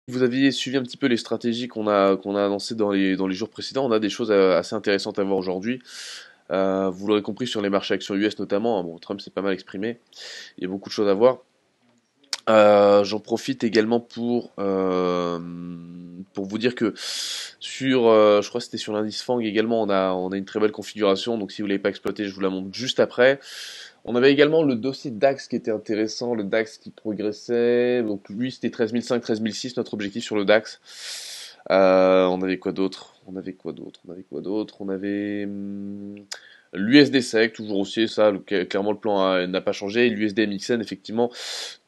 Vous aviez suivi un petit peu les stratégies qu'on a annoncées dans les jours précédents. On a des choses assez intéressantes à voir aujourd'hui. Vous l'aurez compris sur les marchés actions US notamment. Hein, bon, Trump s'est pas mal exprimé. Il y a beaucoup de choses à voir. J'en profite également pour vous dire que je crois que c'était sur l'indice FANG également, on a une très belle configuration. Donc si vous l'avez pas exploité, je vous la montre juste après. On avait également le dossier DAX qui était intéressant, le DAX qui progressait. Donc lui, c'était 13 500, 13 600 notre objectif sur le DAX. On avait quoi d'autre? On avait l'USD SEC, toujours haussier, ça, clairement le plan n'a pas changé. L'USD MXN, effectivement,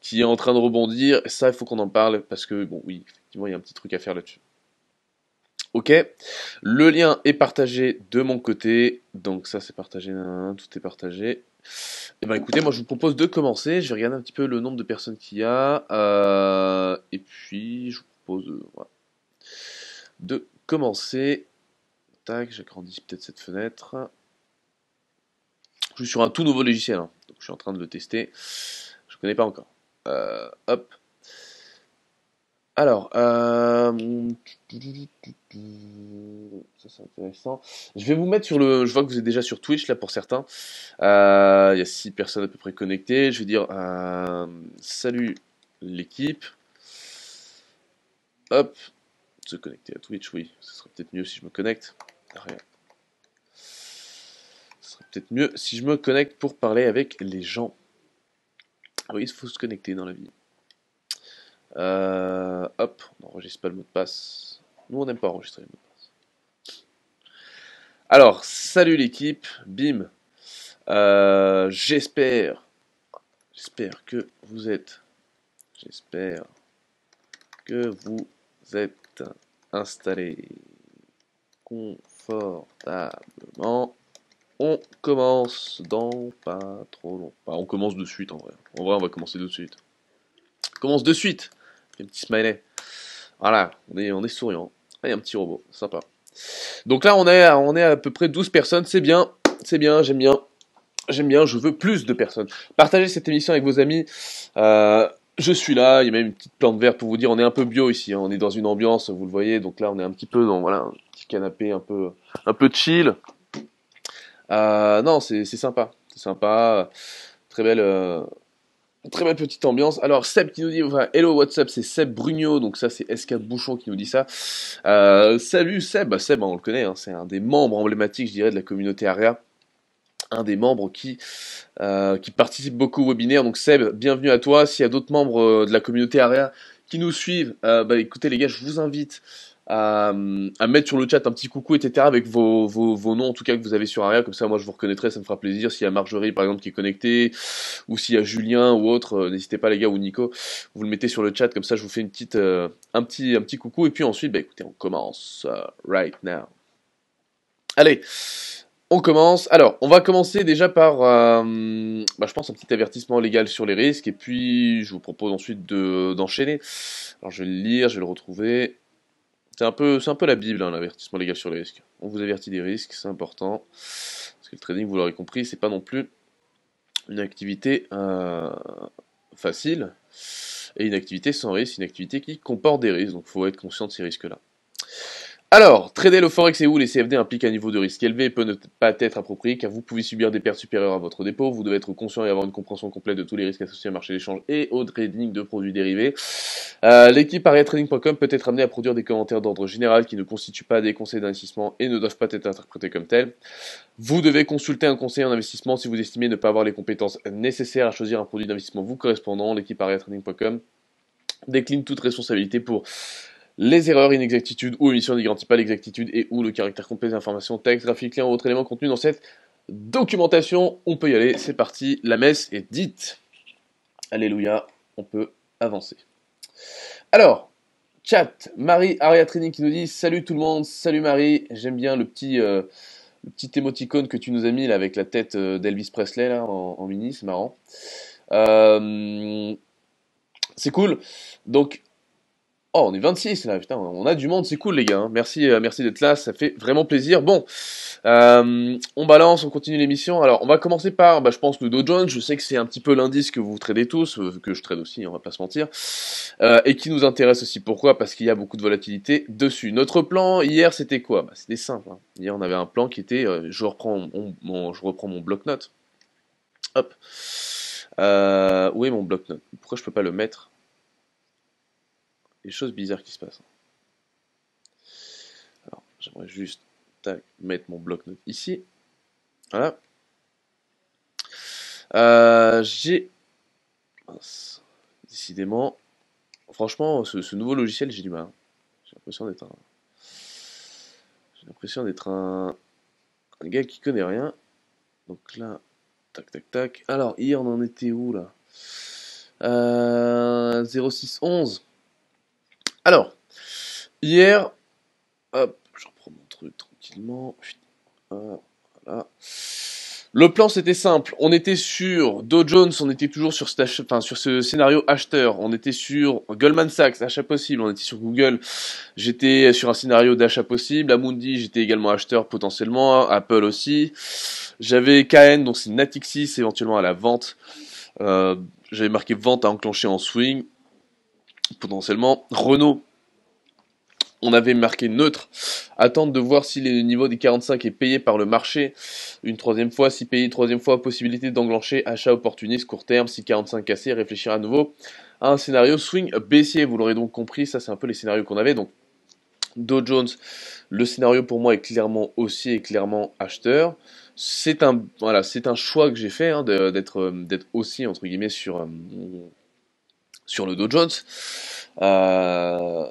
qui est en train de rebondir. Ça, il faut qu'on en parle parce que, bon, oui, effectivement, il y a un petit truc à faire là-dessus. Ok, le lien est partagé de mon côté, donc ça c'est partagé, tout est partagé. Et ben écoutez, moi je vous propose de commencer. Je vais regarder un petit peu le nombre de personnes qu'il y a, et puis je vous propose voilà, de commencer. Tac, j'agrandis peut-être cette fenêtre. Je suis sur un tout nouveau logiciel, hein, donc je suis en train de le tester. Je connais pas encore. Hop. Alors, ça c'est intéressant. Je vais vous mettre sur le. Je vois que vous êtes déjà sur Twitch là pour certains. Il y a 6 personnes à peu près connectées. Je vais dire salut l'équipe. Hop, se connecter à Twitch, oui, ce serait peut-être mieux si je me connecte. Rien. Ce serait peut-être mieux si je me connecte pour parler avec les gens. Oui, il faut se connecter dans la vie. Hop, on n'enregistre pas le mot de passe. Nous, on n'aime pas enregistrer le mot de passe. Alors, salut l'équipe, bim. J'espère que vous êtes, j'espère que vous êtes installés confortablement. On commence dans pas trop long. Enfin, on commence de suite en vrai. En vrai, on va commencer de suite. On commence de suite. Un petit smiley. Voilà, on est souriant. Ah, il y a un petit robot, sympa. Donc là, on est à peu près 12 personnes. C'est bien, j'aime bien. J'aime bien, je veux plus de personnes. Partagez cette émission avec vos amis. Je suis là, il y a même une petite plante verte pour vous dire, on est un peu bio ici, hein. On est dans une ambiance, vous le voyez, donc là on est un petit peu dans voilà, un petit canapé un peu chill. Non, c'est sympa, c'est sympa. Très belle, très belle petite ambiance. Alors Seb qui nous dit, enfin, hello WhatsApp, c'est Seb Brugnot, donc ça c'est SK Bouchon qui nous dit ça. Salut Seb, bah, Seb, hein, on le connaît, hein, c'est un des membres emblématiques, je dirais, de la communauté ARIA. Un des membres qui participe beaucoup au webinaire. Donc Seb, bienvenue à toi. S'il y a d'autres membres de la communauté ARIA qui nous suivent, bah écoutez les gars, je vous invite à mettre sur le chat un petit coucou, etc. avec vos noms en tout cas que vous avez sur ARIA. Comme ça, moi je vous reconnaîtrai, ça me fera plaisir. S'il y a Marjorie par exemple qui est connectée, ou s'il y a Julien ou autre, n'hésitez pas les gars, ou Nico, vous le mettez sur le chat. Comme ça, je vous fais une petite, un petit coucou. Et puis ensuite, bah écoutez, on commence right now. Allez, on commence. Alors, on va commencer déjà par, je pense, un petit avertissement légal sur les risques, et puis je vous propose ensuite d'enchaîner. Alors, je vais le lire, je vais le retrouver. C'est un peu la Bible, hein, l'avertissement légal sur les risques. On vous avertit des risques, c'est important, parce que le trading, vous l'aurez compris, c'est pas non plus une activité facile, et une activité sans risque, une activité qui comporte des risques, donc il faut être conscient de ces risques-là. Alors, trader le forex et ou les CFD implique un niveau de risque élevé et peut ne pas être approprié car vous pouvez subir des pertes supérieures à votre dépôt. Vous devez être conscient et avoir une compréhension complète de tous les risques associés au marché d'échange et au trading de produits dérivés. L'équipe ariatrading.com peut être amenée à produire des commentaires d'ordre général qui ne constituent pas des conseils d'investissement et ne doivent pas être interprétés comme tels. Vous devez consulter un conseiller en investissement si vous estimez ne pas avoir les compétences nécessaires à choisir un produit d'investissement vous correspondant. L'équipe ariatrading.com décline toute responsabilité pour les erreurs, inexactitudes ou omissions ne garantissent pas l'exactitude et ou le caractère complet des informations, texte, graphique, lien ou autres éléments contenus dans cette documentation. On peut y aller, c'est parti, la messe est dite. Alléluia, on peut avancer. Alors, chat, Marie Ariatrini qui nous dit salut tout le monde, salut Marie, j'aime bien le petit émoticône que tu nous as mis là avec la tête d'Elvis Presley là en mini, c'est marrant. C'est cool. Donc Oh, on est 26 là, putain, on a du monde, c'est cool les gars, hein. Merci, merci d'être là, ça fait vraiment plaisir. Bon, on balance, on continue l'émission. Alors, on va commencer par, bah, je pense, le Dow Jones. Je sais que c'est un petit peu l'indice que vous tradez tous, que je trade aussi, on va pas se mentir, et qui nous intéresse aussi. Pourquoi? Parce qu'il y a beaucoup de volatilité dessus. Notre plan hier, c'était quoi? Bah, c'était simple, hein. Hier, on avait un plan qui était, je reprends mon bloc-notes. Hop. Où est mon bloc-notes? Pourquoi je peux pas le mettre? Des choses bizarres qui se passent. Alors, j'aimerais juste tac, mettre mon bloc-notes ici. Voilà. J'ai. Mince. Décidément. Franchement, ce nouveau logiciel, j'ai du mal, hein. J'ai l'impression d'être un. J'ai l'impression d'être un gars qui connaît rien. Donc là, tac, tac, tac. Alors, hier, on en était où là? 0611. Alors, hier, hop, je reprends mon truc tranquillement. Voilà. Le plan c'était simple, on était sur Dow Jones, on était toujours sur, sur ce scénario acheteur, on était sur Goldman Sachs, achat possible, on était sur Google, j'étais sur un scénario d'achat possible, Amundi j'étais également acheteur potentiellement, Apple aussi, j'avais KN, donc c'est Natixis éventuellement à la vente, j'avais marqué vente à enclencher en swing, potentiellement, Renault on avait marqué neutre, attendre de voir si le niveau des 45 est payé par le marché, une troisième fois, si payé une troisième fois, possibilité d'enclencher achat opportuniste court terme, si 45 cassé, réfléchir à nouveau à un scénario swing baissier, vous l'aurez donc compris, ça c'est un peu les scénarios qu'on avait, donc Dow Jones, le scénario pour moi est clairement haussier et clairement acheteur, c'est un, voilà, c'est un choix que j'ai fait, hein, d'être haussier entre guillemets sur le Dow Jones, euh,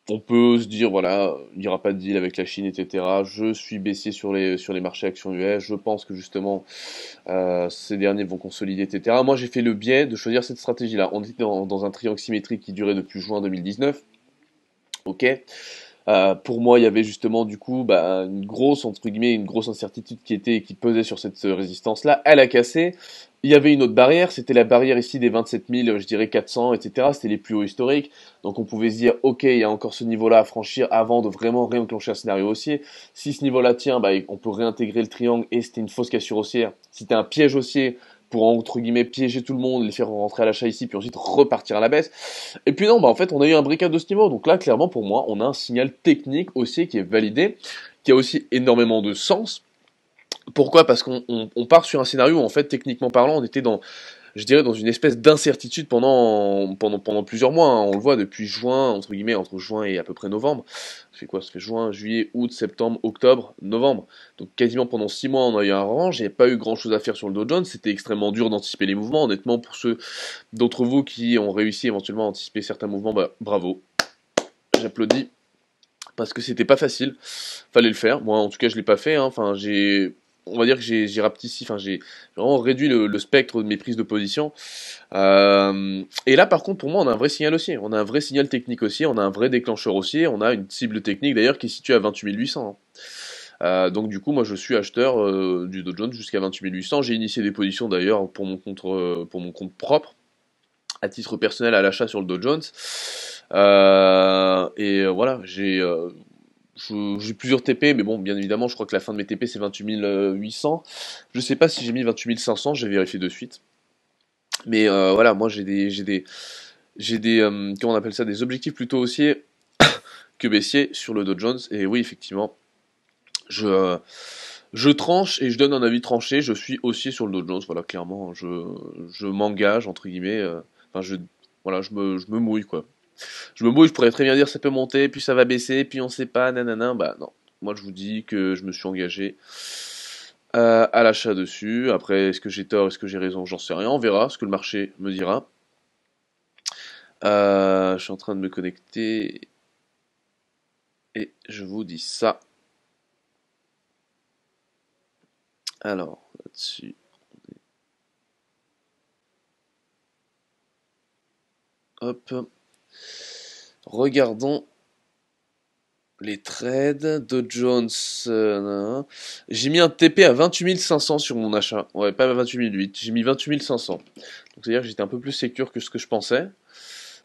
on peut se dire, voilà, il n'y aura pas de deal avec la Chine, etc. Je suis baissier sur les marchés actions US. Je pense que justement, ces derniers vont consolider, etc. Moi, j'ai fait le biais de choisir cette stratégie-là. On était dans un triangle symétrique qui durait depuis juin 2019. Ok. Pour moi, il y avait justement du coup bah, une grosse entre guillemets une grosse incertitude qui pesait sur cette résistance-là. Elle a cassé. Il y avait une autre barrière, c'était la barrière ici des 27 000, je dirais 400, etc. C'était les plus hauts historiques. Donc on pouvait se dire, ok, il y a encore ce niveau-là à franchir avant de vraiment réenclencher un scénario haussier. Si ce niveau-là tient, bah, on peut réintégrer le triangle et c'était une fausse cassure haussière. Si c'était un piège haussier pour entre guillemets piéger tout le monde, les faire rentrer à l'achat ici, puis ensuite repartir à la baisse. Et puis non, bah en fait on a eu un breakout de ce niveau. Donc là, clairement pour moi, on a un signal technique haussier qui est validé, qui a aussi énormément de sens. Pourquoi? Parce qu'on part sur un scénario où en fait techniquement parlant, on était dans je dirais dans une espèce d'incertitude pendant plusieurs mois, hein. On le voit depuis juin, entre guillemets, entre juin et à peu près novembre. Ça fait quoi? Ça fait juin, juillet, août, septembre, octobre, novembre. Donc quasiment pendant 6 mois, on a eu un range. Il n'y a pas eu grand chose à faire sur le Dow Jones. C'était extrêmement dur d'anticiper les mouvements. Honnêtement, pour ceux d'entre vous qui ont réussi éventuellement à anticiper certains mouvements, bah bravo. J'applaudis. Parce que c'était pas facile. Fallait le faire. Moi, en tout cas, je l'ai pas fait, hein. Enfin, on va dire que j'ai rapetissé, enfin j'ai vraiment réduit le spectre de mes prises de position. Et là, par contre, pour moi, on a un vrai signal haussier. On a un vrai signal technique haussier. On a un vrai déclencheur haussier. On a une cible technique d'ailleurs qui est située à 28 800, hein. Donc du coup, moi, je suis acheteur du Dow Jones jusqu'à 28 800. J'ai initié des positions d'ailleurs pour mon compte propre, à titre personnel à l'achat sur le Dow Jones. Voilà, j'ai plusieurs TP, mais bon, bien évidemment, je crois que la fin de mes TP c'est 28 800. Je sais pas si j'ai mis 28 500, j'ai vérifié de suite. Mais voilà, moi j'ai des, comment on appelle ça, des objectifs plutôt haussiers que baissiers sur le Dow Jones. Et oui, effectivement, je, je tranche et je donne un avis tranché. Je suis haussier sur le Dow Jones. Voilà, clairement, je m'engage entre guillemets. Enfin, voilà, je me mouille quoi. Je me mouille, je pourrais très bien dire ça peut monter, puis ça va baisser, puis on sait pas, nanana. Bah non. Moi je vous dis que je me suis engagé à l'achat dessus. Après, est-ce que j'ai tort, est-ce que j'ai raison, j'en sais rien. On verra ce que le marché me dira. Je suis en train de me connecter et je vous dis ça. Alors, là-dessus, hop. Regardons les trades. Dow Jones. J'ai mis un TP à 28 500 sur mon achat. Ouais, pas 28 800. J'ai mis 28 500. Donc c'est-à-dire que j'étais un peu plus sécure que ce que je pensais.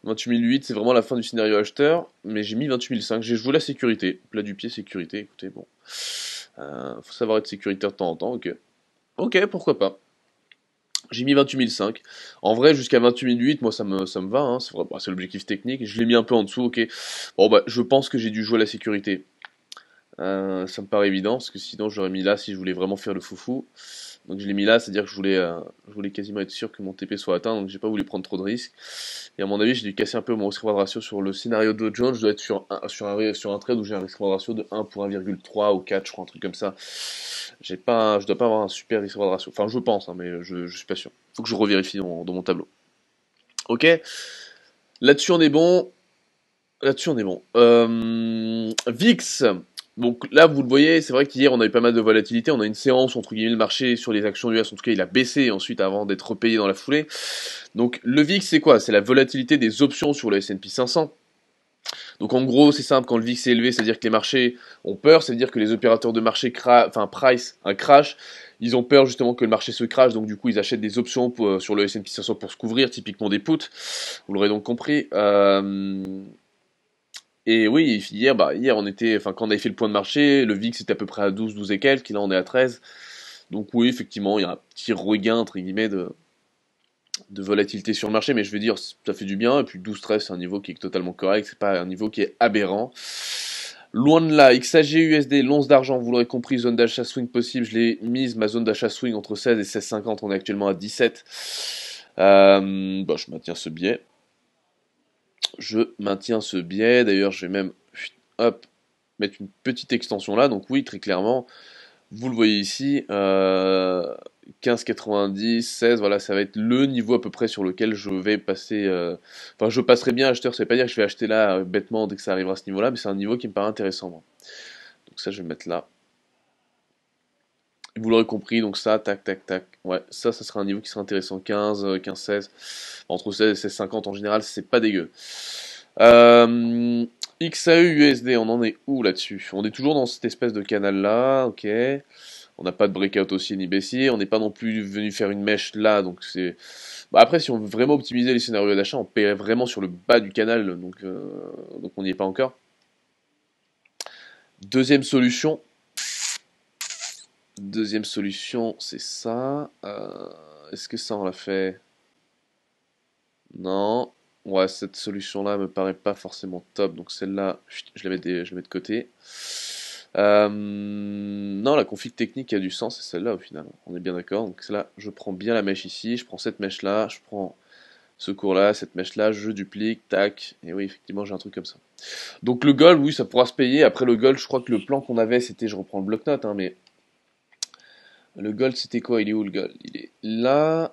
28 008, c'est vraiment la fin du scénario acheteur, mais j'ai mis 28 005. J'ai joué la sécurité, plat du pied sécurité, écoutez, bon. Faut savoir être sécuritaire de temps en temps, ok. Ok, pourquoi pas. J'ai mis 28 005. En vrai, jusqu'à 28 008, moi ça me va, hein. C'est bah, c'est l'objectif technique. Je l'ai mis un peu en dessous, ok. Bon bah, je pense que j'ai dû jouer la sécurité. Ça me paraît évident, parce que sinon j'aurais mis là si je voulais vraiment faire le foufou. Donc je l'ai mis là, c'est-à-dire que je voulais quasiment être sûr que mon TP soit atteint, donc j'ai pas voulu prendre trop de risques. Et à mon avis, j'ai dû casser un peu mon risk-reward ratio sur le scénario Dow Jones. Je dois être sur un trade où j'ai un risk-reward ratio de 1 pour 1,3 ou 4, je crois, un truc comme ça. Je dois pas avoir un super risk-reward ratio. Enfin, je pense, hein, mais je suis pas sûr. Faut que je revérifie dans mon tableau. Ok, là-dessus on est bon. Là-dessus on est bon. VIX. Donc là, vous le voyez, c'est vrai qu'hier, on a eu pas mal de volatilité. On a une séance, entre guillemets, le marché sur les actions US. En tout cas, il a baissé ensuite avant d'être repayé dans la foulée. Donc le VIX, c'est quoi? C'est la volatilité des options sur le S&P 500. Donc en gros, c'est simple, quand le VIX est élevé, c'est-à-dire que les marchés ont peur, c'est-à-dire que les opérateurs de marché price un crash. Ils ont peur justement que le marché se crash, donc du coup, ils achètent des options sur le S&P 500 pour se couvrir, typiquement des puts. Vous l'aurez donc compris. Et oui, hier quand on avait fait le point de marché, le VIX était à peu près à 12, 12 et quelques, là on est à 13. Donc oui, effectivement, il y a un petit regain, entre guillemets, de volatilité sur le marché, mais je veux dire, ça fait du bien, et puis 12-13, c'est un niveau qui est totalement correct, c'est pas un niveau qui est aberrant. Loin de là, XAG USD, l'once d'argent, vous l'aurez compris, zone d'achat swing possible, je l'ai mise, ma zone d'achat swing entre 16 et 16,50, on est actuellement à 17. Je maintiens ce biais. D'ailleurs je vais même, hop, mettre une petite extension là, donc oui, très clairement, vous le voyez ici, 15,90, 16, voilà, ça va être le niveau à peu près sur lequel je vais passer. Enfin, je passerai bien acheteur, ça veut pas dire que je vais acheter là bêtement dès que ça arrivera à ce niveau-là, mais c'est un niveau qui me paraît intéressant, moi. Donc ça, je vais mettre là. Vous l'aurez compris, donc ça, tac, tac, tac. Ouais, ça sera un niveau qui sera intéressant. 15, 15, 16. Entre 16 et 16,50 en général, c'est pas dégueu. XAE USD, on en est où là-dessus? On est toujours dans cette espèce de canal là, ok. On n'a pas de breakout haussier ni baissier, on n'est pas non plus venu faire une mèche là, donc c'est... Bah après, si on veut vraiment optimiser les scénarios d'achat, on paierait vraiment sur le bas du canal, donc on n'y est pas encore. Deuxième solution, c'est ça. Est-ce que ça on l'a fait? Non. Ouais, cette solution-là me paraît pas forcément top, donc celle-là, je la mets de côté. Non, la config technique a du sens, c'est celle-là au final. On est bien d'accord. Donc là, je prends bien la mèche ici, je prends cette mèche-là, je prends ce cours-là, cette mèche-là, je duplique, tac. Et oui, effectivement, j'ai un truc comme ça. Donc le gold, oui, ça pourra se payer. Après le gold, je crois que le plan qu'on avait, c'était, je reprends le bloc-notes, hein, mais le gold, c'était quoi? Il est où le gold? Il est là.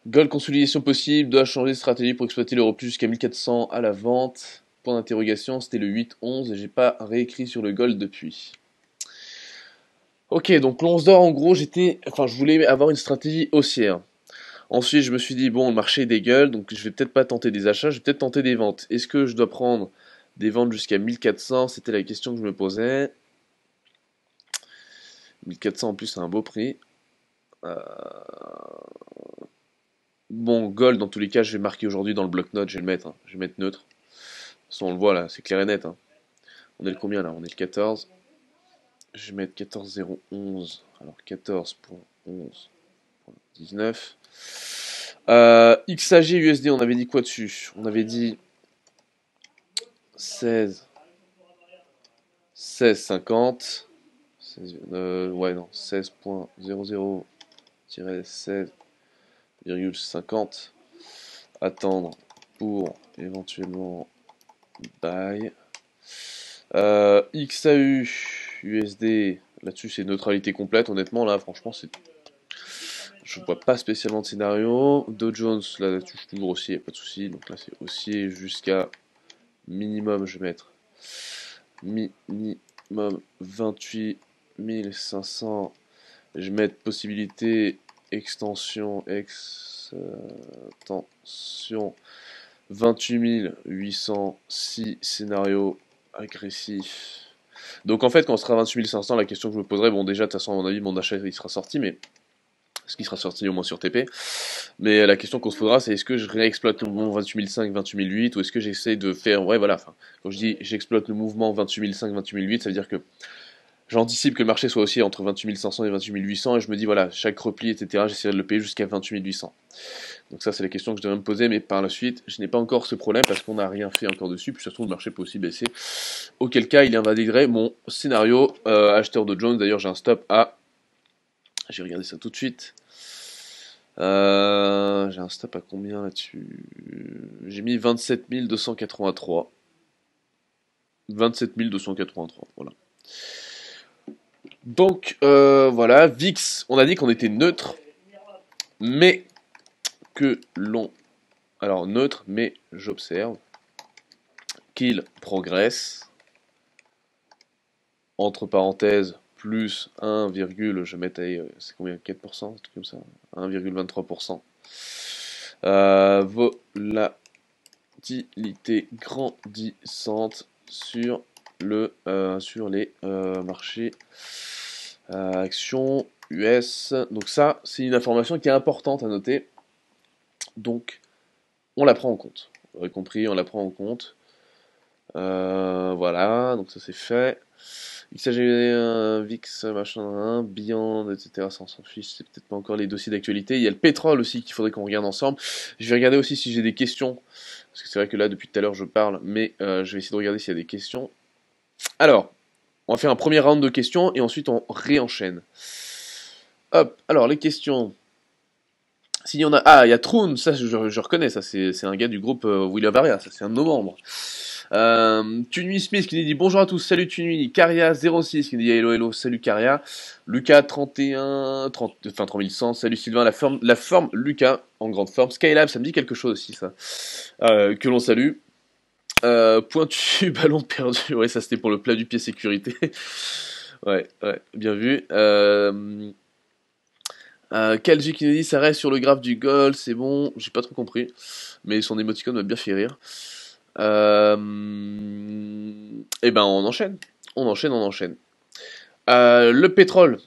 Gold consolidation possible, doit changer de stratégie pour exploiter l'euro plus jusqu'à 1400 à la vente. Point d'interrogation, c'était le 8-11 et j'ai pas réécrit sur le gold depuis. Ok, donc l'once d'or, en gros, je voulais avoir une stratégie haussière. Ensuite, je me suis dit, bon, le marché dégueule, donc je vais peut-être pas tenter des achats, je vais peut-être tenter des ventes. Est-ce que je dois prendre des ventes jusqu'à 1400? C'était la question que je me posais. 1400 en plus, c'est un beau prix. Euh, Bon, gold, dans tous les cas, je vais marquer aujourd'hui dans le bloc-notes, je vais le mettre, hein. Je vais mettre neutre. De toute façon, on le voit là, c'est clair et net, hein. On est le combien là? On est le 14. Je vais mettre 14,011. Alors 14.11.19. XAG USD, on avait dit quoi dessus? On avait dit 16. 16,50. Ouais, non, 16.00-16,50. Attendre pour éventuellement buy. XAU USD, là-dessus c'est neutralité complète, honnêtement, là, franchement, je vois pas spécialement de scénario. Dow Jones, là-dessus, je suis toujours haussier, pas de souci. Donc là, c'est haussier jusqu'à minimum, je vais mettre minimum 28 500. Je vais mettre possibilité extension 28 806 scénario agressif. Donc en fait, quand on sera à 28 500, la question que je me poserai, bon déjà, de toute façon, à mon avis, mon achat il sera sorti, mais ce qui sera sorti au moins sur TP. Mais la question qu'on se posera, c'est est-ce que je réexploite le mouvement 28005, 28008, ou est-ce que j'essaie de faire, ouais voilà, enfin, quand je dis j'exploite le mouvement 28005, 28008, ça veut dire que j'anticipe que le marché soit aussi entre 28500 et 28800, et je me dis voilà, chaque repli, etc., j'essaierai de le payer jusqu'à 28800. Donc ça, c'est la question que je devrais me poser, mais par la suite, je n'ai pas encore ce problème parce qu'on n'a rien fait encore dessus, puis surtout le marché peut aussi baisser. Auquel cas, il invaliderait mon scénario acheteur de Jones. D'ailleurs, j'ai un stop à... J'ai regardé ça tout de suite. J'ai un stop à combien là-dessus? J'ai mis 27 283. 27 283, voilà. Donc, voilà, VIX, on a dit qu'on était neutre, mais que l'on... Alors, neutre, mais j'observe qu'il progresse, entre parenthèses, plus 1, je vais mettre, c'est combien, 4%, un truc comme ça, 1,23%. Volatilité grandissante sur les marchés actions US. Donc ça, c'est une information qui est importante à noter. Donc, on la prend en compte. Vous aurez compris, on la prend en compte. Voilà, donc ça c'est fait. Il s'agit d'un VIX, machin, Beyond, etc. Ça on s'en fiche, c'est peut-être pas encore les dossiers d'actualité. Il y a le pétrole aussi qu'il faudrait qu'on regarde ensemble. Je vais regarder aussi si j'ai des questions. Parce que c'est vrai que là, depuis tout à l'heure, je parle, mais je vais essayer de regarder s'il y a des questions. Alors, on va faire un premier round de questions et ensuite on réenchaîne. Hop, alors les questions. S'il y en a... Ah, il y a Troon, ça je reconnais, ça c'est un gars du groupe Will of Aria, ça c'est un de nos membres. Tunui Smith qui nous dit bonjour à tous, salut Tunui. Caria06 qui nous dit hello hello, salut Caria. Lucas 31, salut Sylvain, la forme Lucas en grande forme. Skylab, ça me dit quelque chose aussi ça. Que l'on salue. Pointu, ballon perdu, ouais ça c'était pour le plat du pied sécurité. ouais, bien vu. Kalji qui nous dit ça reste sur le graphe du gold, c'est bon, j'ai pas trop compris, mais son émoticône m'a bien fait rire. Et ben on enchaîne. Le pétrole.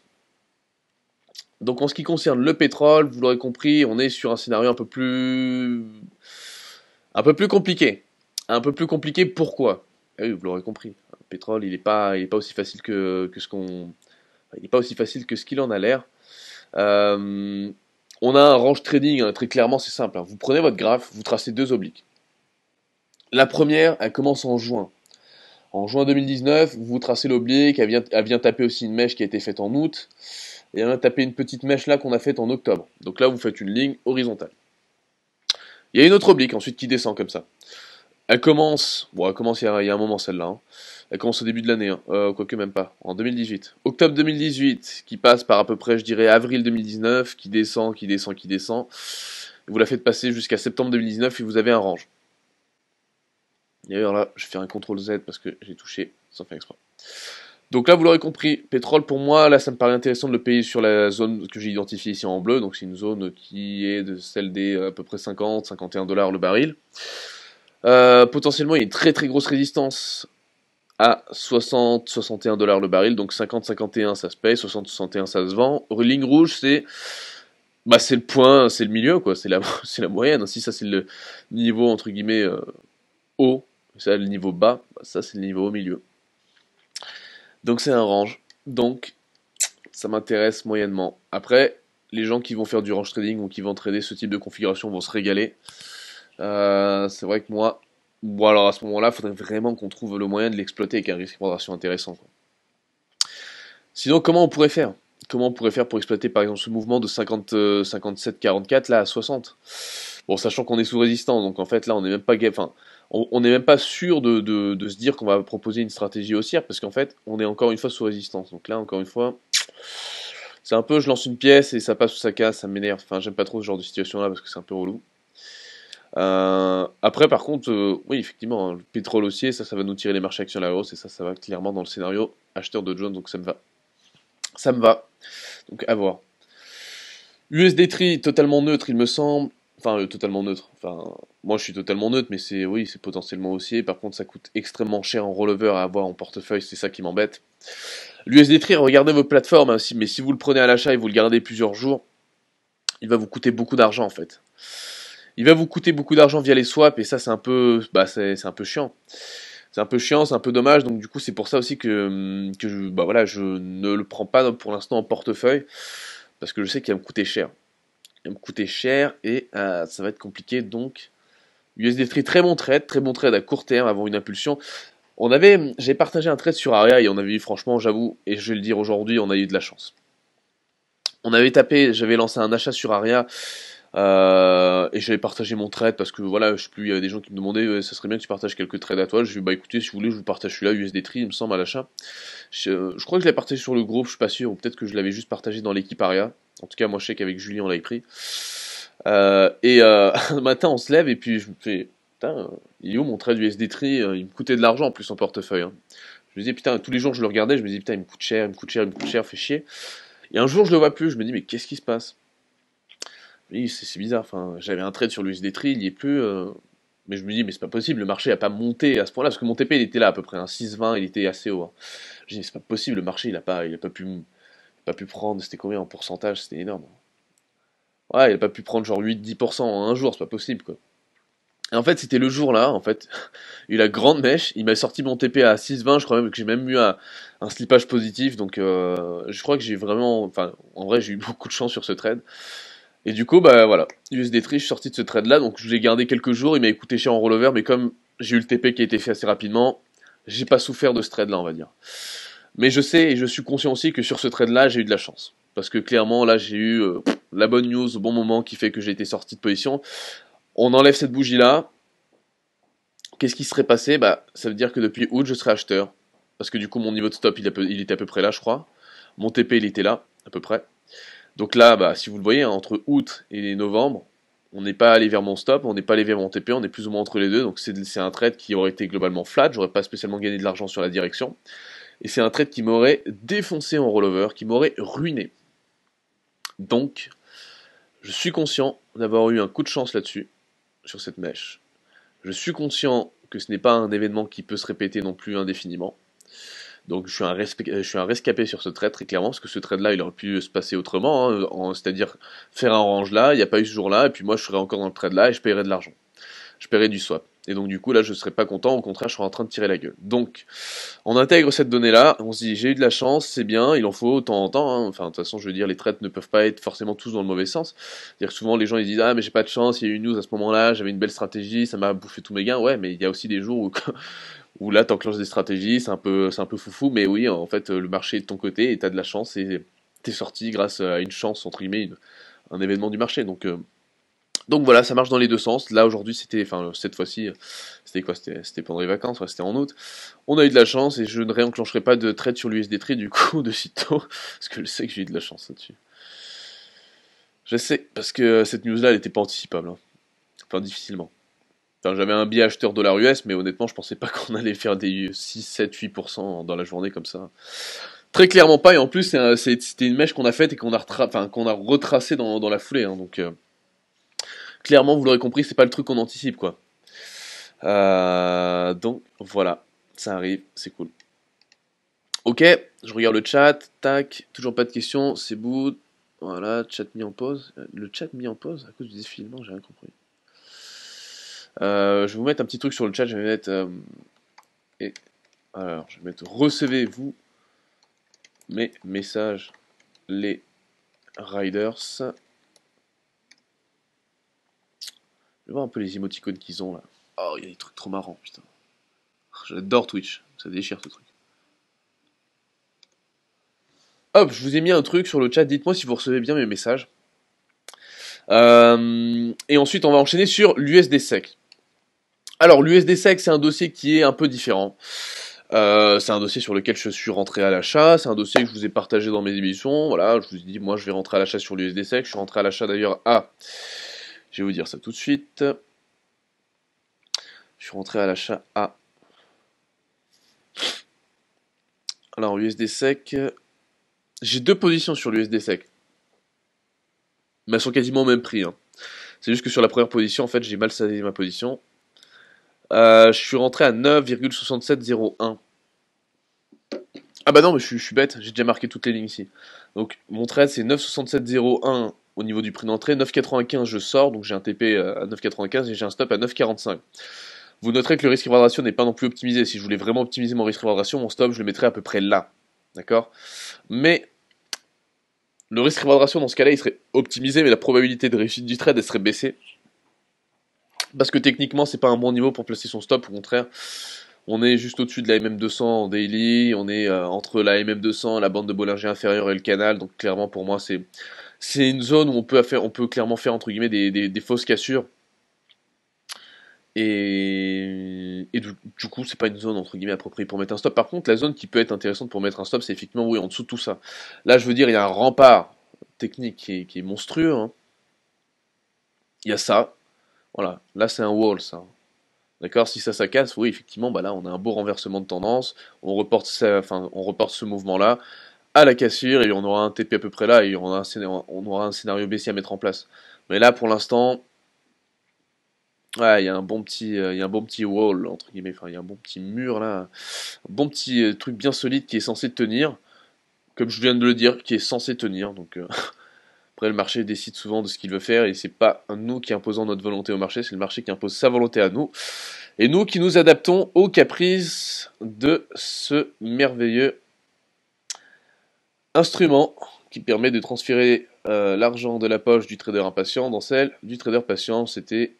Donc en ce qui concerne le pétrole, vous l'aurez compris, on est sur un scénario un peu plus compliqué. Un peu plus compliqué, pourquoi? Eh oui, vous l'aurez compris. Le pétrole, il est pas aussi facile que ce qu'on... Il n'est pas aussi facile que ce qu'il en a l'air. On a un range trading, hein, très clairement, c'est simple. Hein. Vous prenez votre graphe, vous tracez deux obliques. La première, elle commence en juin. En juin 2019, vous tracez l'oblique, elle vient taper aussi une mèche qui a été faite en août, et elle vient taper une petite mèche là qu'on a faite en octobre. Donc là, vous faites une ligne horizontale. Il y a une autre oblique ensuite qui descend comme ça. Elle commence il y a un moment celle-là. Hein. Elle commence au début de l'année, hein. Quoique même pas, en 2018. Octobre 2018, qui passe par à peu près, je dirais, avril 2019, qui descend. Vous la faites passer jusqu'à septembre 2019 et vous avez un range. D'ailleurs là, je fais un CTRL Z parce que j'ai touché sans faire exprès. Donc là, vous l'aurez compris, pétrole pour moi, là ça me paraît intéressant de le payer sur la zone que j'ai identifiée ici en bleu. Donc c'est une zone qui est de celle des à peu près 50-51 $ le baril. Potentiellement, il y a une très très grosse résistance à 60-61 $ le baril, donc 50-51 ça se paye, 60-61 ça se vend. Ligne rouge, c'est le point, c'est le milieu, quoi, c'est la moyenne. Si ça c'est le niveau entre guillemets haut, ça le niveau bas, ça c'est le niveau au milieu. Donc c'est un range, donc ça m'intéresse moyennement. Après, les gens qui vont faire du range trading ou qui vont trader ce type de configuration vont se régaler. C'est vrai que moi, bon alors à ce moment-là, il faudrait vraiment qu'on trouve le moyen de l'exploiter avec un risque de progression intéressant. Quoi. Sinon, comment on pourrait faire pour exploiter par exemple ce mouvement de 57-44 là à 60? Bon, sachant qu'on est sous résistant, donc en fait là on n'est même pas on n'est même pas sûr de se dire qu'on va proposer une stratégie haussière parce qu'en fait on est encore une fois sous résistance. Donc là encore une fois, c'est un peu je lance une pièce et ça passe ou ça casse, ça m'énerve. Enfin j'aime pas trop ce genre de situation là parce que c'est un peu relou. Après, par contre, oui, effectivement, hein, le pétrole haussier, ça va nous tirer les marchés actions à la hausse, et ça va clairement dans le scénario acheteur de Jones, donc ça me va. Ça me va. Donc, à voir. USD Tree, totalement neutre, il me semble. Enfin, totalement neutre. Enfin, moi, je suis totalement neutre, mais c'est potentiellement haussier. Par contre, ça coûte extrêmement cher en rollover à avoir en portefeuille, c'est ça qui m'embête. L'USD Tree, regardez vos plateformes, hein, mais si vous le prenez à l'achat et vous le gardez plusieurs jours, il va vous coûter beaucoup d'argent en fait. Il va vous coûter beaucoup d'argent via les swaps et ça c'est un peu, c'est un peu chiant. C'est un peu chiant, c'est un peu dommage, donc du coup c'est pour ça aussi que voilà, je ne le prends pas pour l'instant en portefeuille, parce que je sais qu'il va me coûter cher. Il va me coûter cher et ça va être compliqué, donc USD3 très bon trade à court terme avant une impulsion. J'ai partagé un trade sur Aria et on avait eu franchement, j'avoue, et je vais le dire aujourd'hui, on a eu de la chance. J'avais lancé un achat sur Aria et j'avais partagé mon trade parce que voilà, je sais plus, il y avait des gens qui me demandaient ça serait bien que tu partages quelques trades à toi. Je lui ai dit bah écoutez, si vous voulez, je vous partage celui-là, USD3, il me semble à l'achat. Je crois que je l'ai partagé sur le groupe, je suis pas sûr, ou peut-être que je l'avais juste partagé dans l'équipe Aria. En tout cas, moi je sais qu'avec Julien on l'avait pris. Un matin on se lève et puis je me fais putain, il est où mon trade USD3 il me coûtait de l'argent en plus en portefeuille. Hein. Je me disais putain, tous les jours je le regardais, je me disais putain, il me coûte cher, il me coûte cher, il me coûte cher, fait chier. Et un jour je le vois plus, je me dis mais qu'est-ce qui se passe? Oui, c'est bizarre. Enfin, j'avais un trade sur l'USD3, il y est plus. Mais je me dis, mais c'est pas possible, le marché a pas monté à ce point-là, parce que mon TP il était là à peu près, un 6,20, il était assez haut. Hein. Je dis, c'est pas possible, le marché il a pas pu prendre, c'était combien en pourcentage, c'était énorme. Ouais, il a pas pu prendre genre 8-10% en un jour, c'est pas possible quoi. Et en fait, c'était le jour là, en fait, il a eu la grande mèche, il m'a sorti mon TP à 6,20, je crois même que j'ai même eu un slippage positif, donc je crois que j'ai vraiment, enfin, en vrai, j'ai eu beaucoup de chance sur ce trade. Et du coup, bah voilà, USD3, je suis sorti de ce trade là, donc je l'ai gardé quelques jours, il m'a coûté cher en rollover, mais comme j'ai eu le TP qui a été fait assez rapidement, j'ai pas souffert de ce trade là, on va dire. Mais je sais et je suis conscient aussi que sur ce trade là, j'ai eu de la chance. Parce que clairement, là, j'ai eu la bonne news au bon moment qui fait que j'ai été sorti de position. On enlève cette bougie là. Qu'est-ce qui serait passé? Bah, ça veut dire que depuis août, je serai acheteur. Parce que du coup, mon niveau de stop, il était à peu près là, je crois. Mon TP, il était là, à peu près. Donc là, bah, si vous le voyez, hein, entre août et novembre, on n'est pas allé vers mon stop, on n'est pas allé vers mon TP, on est plus ou moins entre les deux. Donc c'est un trade qui aurait été globalement flat, j'aurais pas spécialement gagné de l'argent sur la direction. Et c'est un trade qui m'aurait défoncé en rollover, qui m'aurait ruiné. Donc, je suis conscient d'avoir eu un coup de chance là-dessus, sur cette mèche. Je suis conscient que ce n'est pas un événement qui peut se répéter non plus indéfiniment. Donc je suis un rescapé sur ce trade très clairement, parce que ce trade là il aurait pu se passer autrement, hein, c'est-à-dire faire un range là, il n'y a pas eu ce jour là, et puis moi je serais encore dans le trade là et je paierais de l'argent. Je paierais du swap. Et donc du coup là je serais pas content, au contraire je serais en train de tirer la gueule. Donc on intègre cette donnée là, on se dit j'ai eu de la chance, c'est bien, il en faut de temps en temps, hein. Enfin de toute façon je veux dire les trades ne peuvent pas être forcément tous dans le mauvais sens. C'est-à-dire que souvent les gens ils disent ah mais j'ai pas de chance, il y a eu une news à ce moment-là, j'avais une belle stratégie, ça m'a bouffé tous mes gains, ouais mais il y a aussi des jours où là t'enclenches des stratégies, c'est un peu foufou, mais oui, en fait, le marché est de ton côté et t'as de la chance et t'es sorti grâce à une chance, entre guillemets, un événement du marché. Donc voilà, ça marche dans les deux sens. Là aujourd'hui, cette fois-ci, c'était quoi? C'était pendant les vacances, ouais, c'était en août. On a eu de la chance et je ne réenclencherai pas de trade sur l'USD3 du coup de sitôt, parce que je sais que j'ai eu de la chance là-dessus. Je sais, parce que cette news-là, elle était pas anticipable, hein. Enfin, difficilement. Enfin, j'avais un biais acheteur dollar US, mais honnêtement, je pensais pas qu'on allait faire des 6, 7, 8% dans la journée comme ça. Très clairement pas, et en plus, c'était une mèche qu'on a faite et qu'on a retracé dans la foulée. Hein, donc, clairement, vous l'aurez compris, c'est pas le truc qu'on anticipe, quoi. Donc, voilà, ça arrive, c'est cool. Ok, je regarde le chat, tac, toujours pas de questions, c'est bout. Voilà, chat mis en pause. Le chat mis en pause à cause du défilement, j'ai rien compris. Je vais vous mettre un petit truc sur le chat, je vais mettre... alors, je vais mettre recevez-vous mes messages, les riders. Je vais voir un peu les émoticônes qu'ils ont là. Oh, il y a des trucs trop marrants, putain. J'adore Twitch, ça déchire ce truc. Hop, je vous ai mis un truc sur le chat, dites-moi si vous recevez bien mes messages. Et ensuite, on va enchaîner sur l'USD-SEC. Alors, l'USD-SEC, c'est un dossier qui est un peu différent. C'est un dossier sur lequel je suis rentré à l'achat, c'est un dossier que je vous ai partagé dans mes émissions, voilà, je vous ai dit, moi je vais rentrer à l'achat sur l'USD-SEC, je suis rentré à l'achat d'ailleurs je vais vous dire ça tout de suite, je suis rentré à l'achat alors USD-SEC, j'ai deux positions sur l'USD-SEC, mais elles sont quasiment au même prix, hein. C'est juste que sur la première position, en fait, j'ai mal saisi ma position, je suis rentré à 9,6701. Ah bah non, mais je suis bête, j'ai déjà marqué toutes les lignes ici. Donc mon trade c'est 9,6701 au niveau du prix d'entrée. 9,95 je sors, donc j'ai un TP à 9,95 et j'ai un stop à 9,45. Vous noterez que le risque-reward ratio n'est pas non plus optimisé. Si je voulais vraiment optimiser mon risque-reward ratio, mon stop, je le mettrais à peu près là. D'accord? Mais le risque-reward ratio, dans ce cas-là, il serait optimisé, mais la probabilité de réussite du trade, elle serait baissée. Parce que techniquement, c'est pas un bon niveau pour placer son stop, au contraire. On est juste au-dessus de la MM200 en daily, on est entre la MM200, la bande de Bollinger inférieure et le canal, donc clairement pour moi c'est une zone où on peut clairement faire entre guillemets des fausses cassures. Et du coup, c'est pas une zone entre guillemets appropriée pour mettre un stop. Par contre, la zone qui peut être intéressante pour mettre un stop, c'est effectivement oui en dessous de tout ça. Là, je veux dire, il y a un rempart technique qui est monstrueux, hein. Il y a ça, voilà. Là, c'est un wall, ça. D'accord, si ça casse, oui, effectivement, bah là, on a un beau renversement de tendance. On reporte ce mouvement-là à la cassure et on aura un TP à peu près là et on aura un scénario baissier à mettre en place. Mais là, pour l'instant, ouais, il y a un bon petit wall entre guillemets. Enfin, il y a un bon petit mur là, un bon petit truc bien solide qui est censé tenir, comme je viens de le dire, qui est censé tenir. Donc après, le marché décide souvent de ce qu'il veut faire et c'est pas nous qui imposons notre volonté au marché, c'est le marché qui impose sa volonté à nous. Et nous qui nous adaptons aux caprices de ce merveilleux instrument qui permet de transférer l'argent de la poche du trader impatient dans celle du trader patient. C'était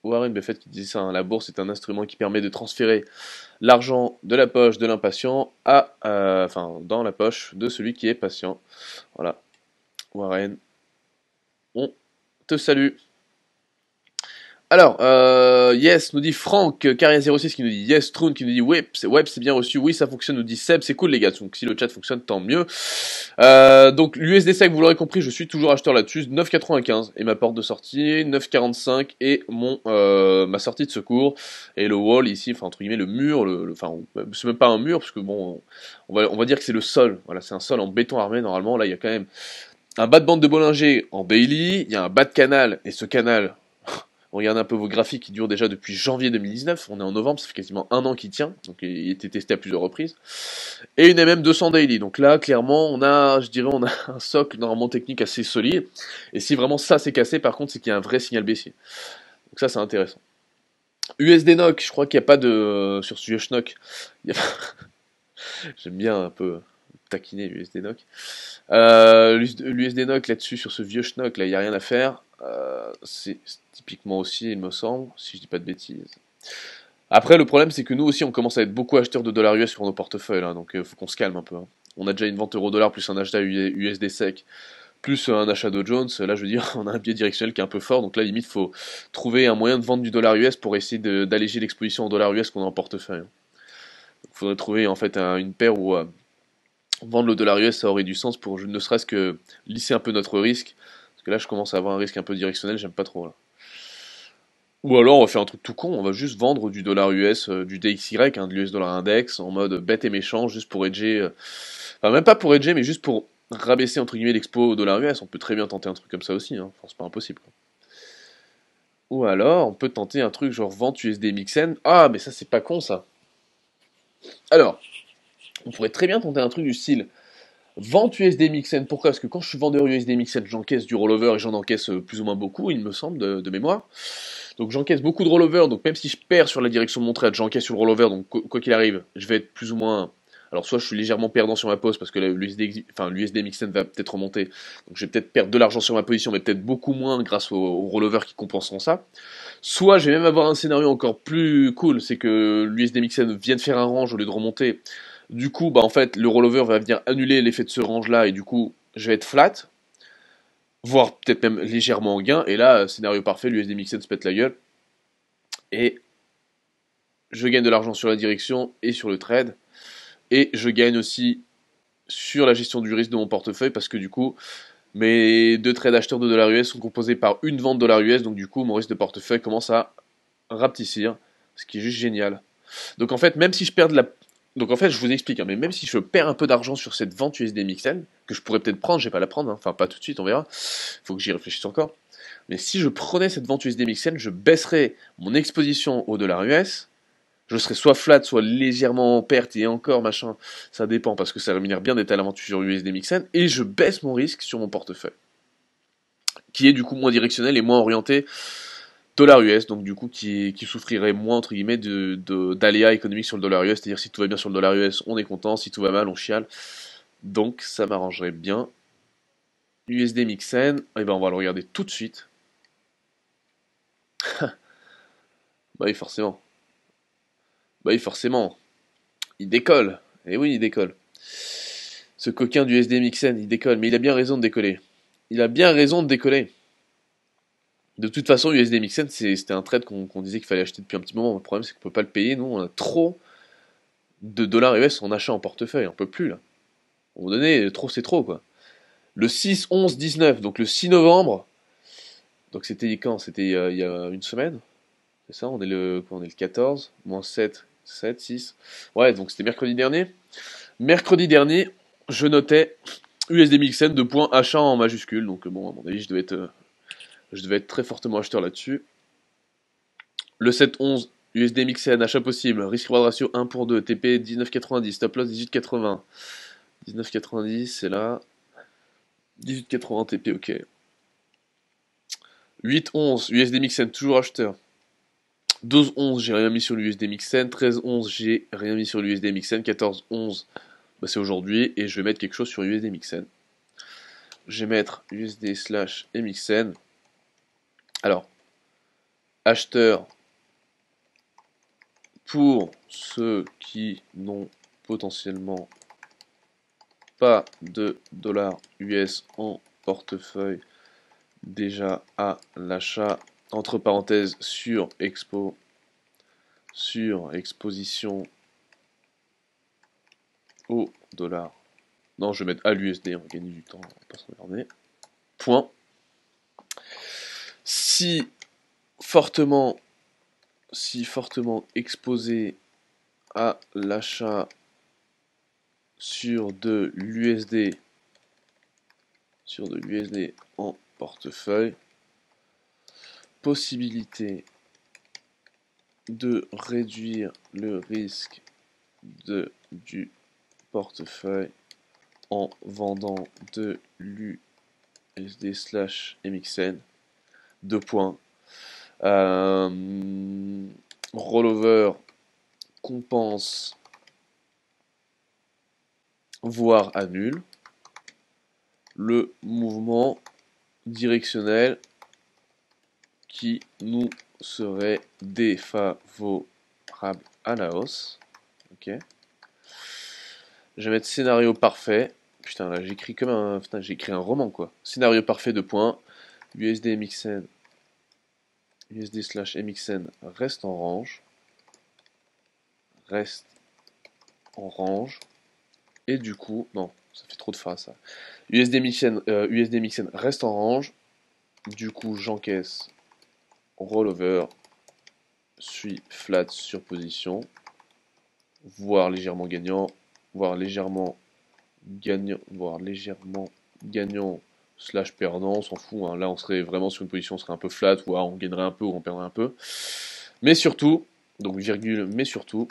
Warren Buffett qui disait ça, hein. La bourse est un instrument qui permet de transférer l'argent de la poche de l'impatient dans la poche de celui qui est patient. Voilà, Warren, on te salue. Alors, yes, nous dit Franck, Caria06 qui nous dit yes, Troon qui nous dit web, c'est bien reçu, oui, ça fonctionne, nous dit Seb, c'est cool les gars, donc si le chat fonctionne, tant mieux. Donc, l'USD-SEC, vous l'aurez compris, je suis toujours acheteur là-dessus, 9,95 et ma porte de sortie, 9,45 et ma sortie de secours, et le wall ici, enfin, entre guillemets, le mur, c'est même pas un mur, parce que bon, on va dire que c'est le sol, voilà, c'est un sol en béton armé, normalement, là, il y a quand même un bas de bande de Bollinger en daily, il y a un bas de canal, et ce canal, regardez un peu vos graphiques qui durent déjà depuis janvier 2019. On est en novembre, ça fait quasiment un an qu'il tient. Donc il a été testé à plusieurs reprises. Et une MM200 daily. Donc là, clairement, on a un socle normalement technique assez solide. Et si vraiment ça s'est cassé, par contre, c'est qu'il y a un vrai signal baissier. Donc ça, c'est intéressant. USD NOC, je crois qu'il n'y a pas de... sur ce vieux schnock, j'aime bien un peu taquiner l'USD NOC. L'USD NOC là-dessus, sur ce vieux schnock, là, il n'y a rien à faire. C'est typiquement aussi, il me semble, si je dis pas de bêtises. Après, le problème, c'est que nous aussi, on commence à être beaucoup acheteurs de dollars US sur nos portefeuilles, là, donc faut qu'on se calme un peu, hein. On a déjà une vente euro-dollar, plus un achat USD SEC, plus un achat Dow Jones. Là, je veux dire, on a un biais directionnel qui est un peu fort, donc là, limite, faut trouver un moyen de vendre du dollar US pour essayer d'alléger l'exposition en dollars US qu'on a en portefeuille. Il faudrait trouver en fait une paire où vendre le dollar US, ça aurait du sens pour ne serait-ce que lisser un peu notre risque. Parce que là, je commence à avoir un risque un peu directionnel, j'aime pas trop là. Ou alors, on va faire un truc tout con, on va juste vendre du dollar US, du DXY, hein, de l'US dollar index, en mode bête et méchant, juste pour hedger. Enfin, même pas pour hedger, mais juste pour rabaisser entre guillemets l'expo au dollar US. On peut très bien tenter un truc comme ça aussi, hein. Enfin, c'est pas impossible, quoi. Ou alors, on peut tenter un truc genre vente USD Mixen. Ah, mais ça, c'est pas con ça. Alors, on pourrait très bien tenter un truc du style vente USD Mixen. Pourquoi? Parce que quand je suis vendeur USD Mixen, j'encaisse du rollover et j'en encaisse plus ou moins beaucoup, il me semble, de mémoire. Donc j'encaisse beaucoup de rollover, donc même si je perds sur la direction de mon trade, j'encaisse sur le rollover, donc quoi qu'il arrive, je vais être plus ou moins... Alors soit je suis légèrement perdant sur ma pause parce que l'USD Mixen va peut-être remonter, donc je vais peut-être perdre de l'argent sur ma position, mais peut-être beaucoup moins grâce au rollover qui compenseront ça. Soit je vais même avoir un scénario encore plus cool, c'est que l'USD Mixen vient de faire un range au lieu de remonter. Du coup, bah en fait, le rollover va venir annuler l'effet de ce range-là, et du coup, je vais être flat, voire peut-être même légèrement en gain, et là, scénario parfait, l'USD Mixen se pète la gueule, et je gagne de l'argent sur la direction et sur le trade, et je gagne aussi sur la gestion du risque de mon portefeuille, parce que du coup, mes deux trades acheteurs de dollars US sont composés par une vente de dollars US, donc du coup, mon risque de portefeuille commence à rapetissir, ce qui est juste génial. Donc en fait, même si je perds de la... Donc en fait, je vous explique, hein, mais même si je perds un peu d'argent sur cette vente USD Mixen, que je pourrais peut-être prendre, je vais pas la prendre, hein, enfin pas tout de suite, on verra, faut que j'y réfléchisse encore. Mais si je prenais cette vente USD Mixen, je baisserais mon exposition au dollar US, je serais soit flat, soit légèrement en perte, et encore machin, ça dépend, parce que ça rémunère bien d'être à l'aventure USD Mixen, et je baisse mon risque sur mon portefeuille. qui est du coup moins directionnel et moins orienté dollar US, donc du coup qui souffrirait moins entre guillemets d'aléas économiques sur le dollar US, c'est-à-dire si tout va bien sur le dollar US, on est content, si tout va mal, on chiale. Donc ça m'arrangerait bien. USD Mixen, et ben on va le regarder tout de suite. Bah oui forcément. Bah oui forcément. Il décolle. Et oui il décolle. Ce coquin du USD Mixen, il décolle, mais il a bien raison de décoller. Il a bien raison de décoller. De toute façon, USD Mixen, c'était un trade qu'on disait qu'il fallait acheter depuis un petit moment. Le problème, c'est qu'on peut pas le payer. Nous, on a trop de dollars US en achat en portefeuille. On peut plus, là. À un moment donné, trop, c'est trop, quoi. Le 6, 11, 19, donc le 6 novembre. Donc c'était quand? C'était il y a une semaine. C'est ça? On est le 14, moins 7, 7, 6. Ouais, donc c'était mercredi dernier. Mercredi dernier, je notais USD Mixen de points achat en majuscule. Donc bon, à mon avis, je devais être très fortement acheteur là-dessus. Le 7-11, USD Mixen, achat possible, risque-reward ratio 1 pour 2, TP 19,90, stop loss 18,80. 19,90, c'est là. 18,80 TP, ok. 8-11, USD Mixen, toujours acheteur. 12-11, j'ai rien mis sur l'USD Mixen. 13-11, j'ai rien mis sur l'USD Mixen. 14-11, bah c'est aujourd'hui. Et je vais mettre quelque chose sur USD Mixen. Je vais mettre USD slash Mixen. Alors, acheteur pour ceux qui n'ont potentiellement pas de dollars US en portefeuille déjà à l'achat, entre parenthèses sur exposition au dollar. Non, je vais mettre à l'USD, on va gagner du temps, on va pas s'emmerder. Point. Si fortement exposé à l'achat sur de l'USD en portefeuille, possibilité de réduire le risque du portefeuille en vendant de l'USD slash MXN. 2 points. Rollover compense voire annule le mouvement directionnel qui nous serait défavorable à la hausse. Ok. Je vais mettre scénario parfait. Putain, là j'écris comme un. Putain, j'ai écrit un roman quoi. Scénario parfait de points. USD MXN. USD slash MXN reste en range. Reste en range. Et du coup. Non, ça fait trop de phrases ça. USD MXN reste en range. Du coup, j'encaisse rollover. Suis flat sur position. Voire légèrement gagnant. Voire légèrement gagnant slash perdant, on s'en fout. Hein. Là, on serait vraiment sur une position, on serait un peu flat, ou on gagnerait un peu ou on perdrait un peu. Mais surtout, donc virgule, mais surtout,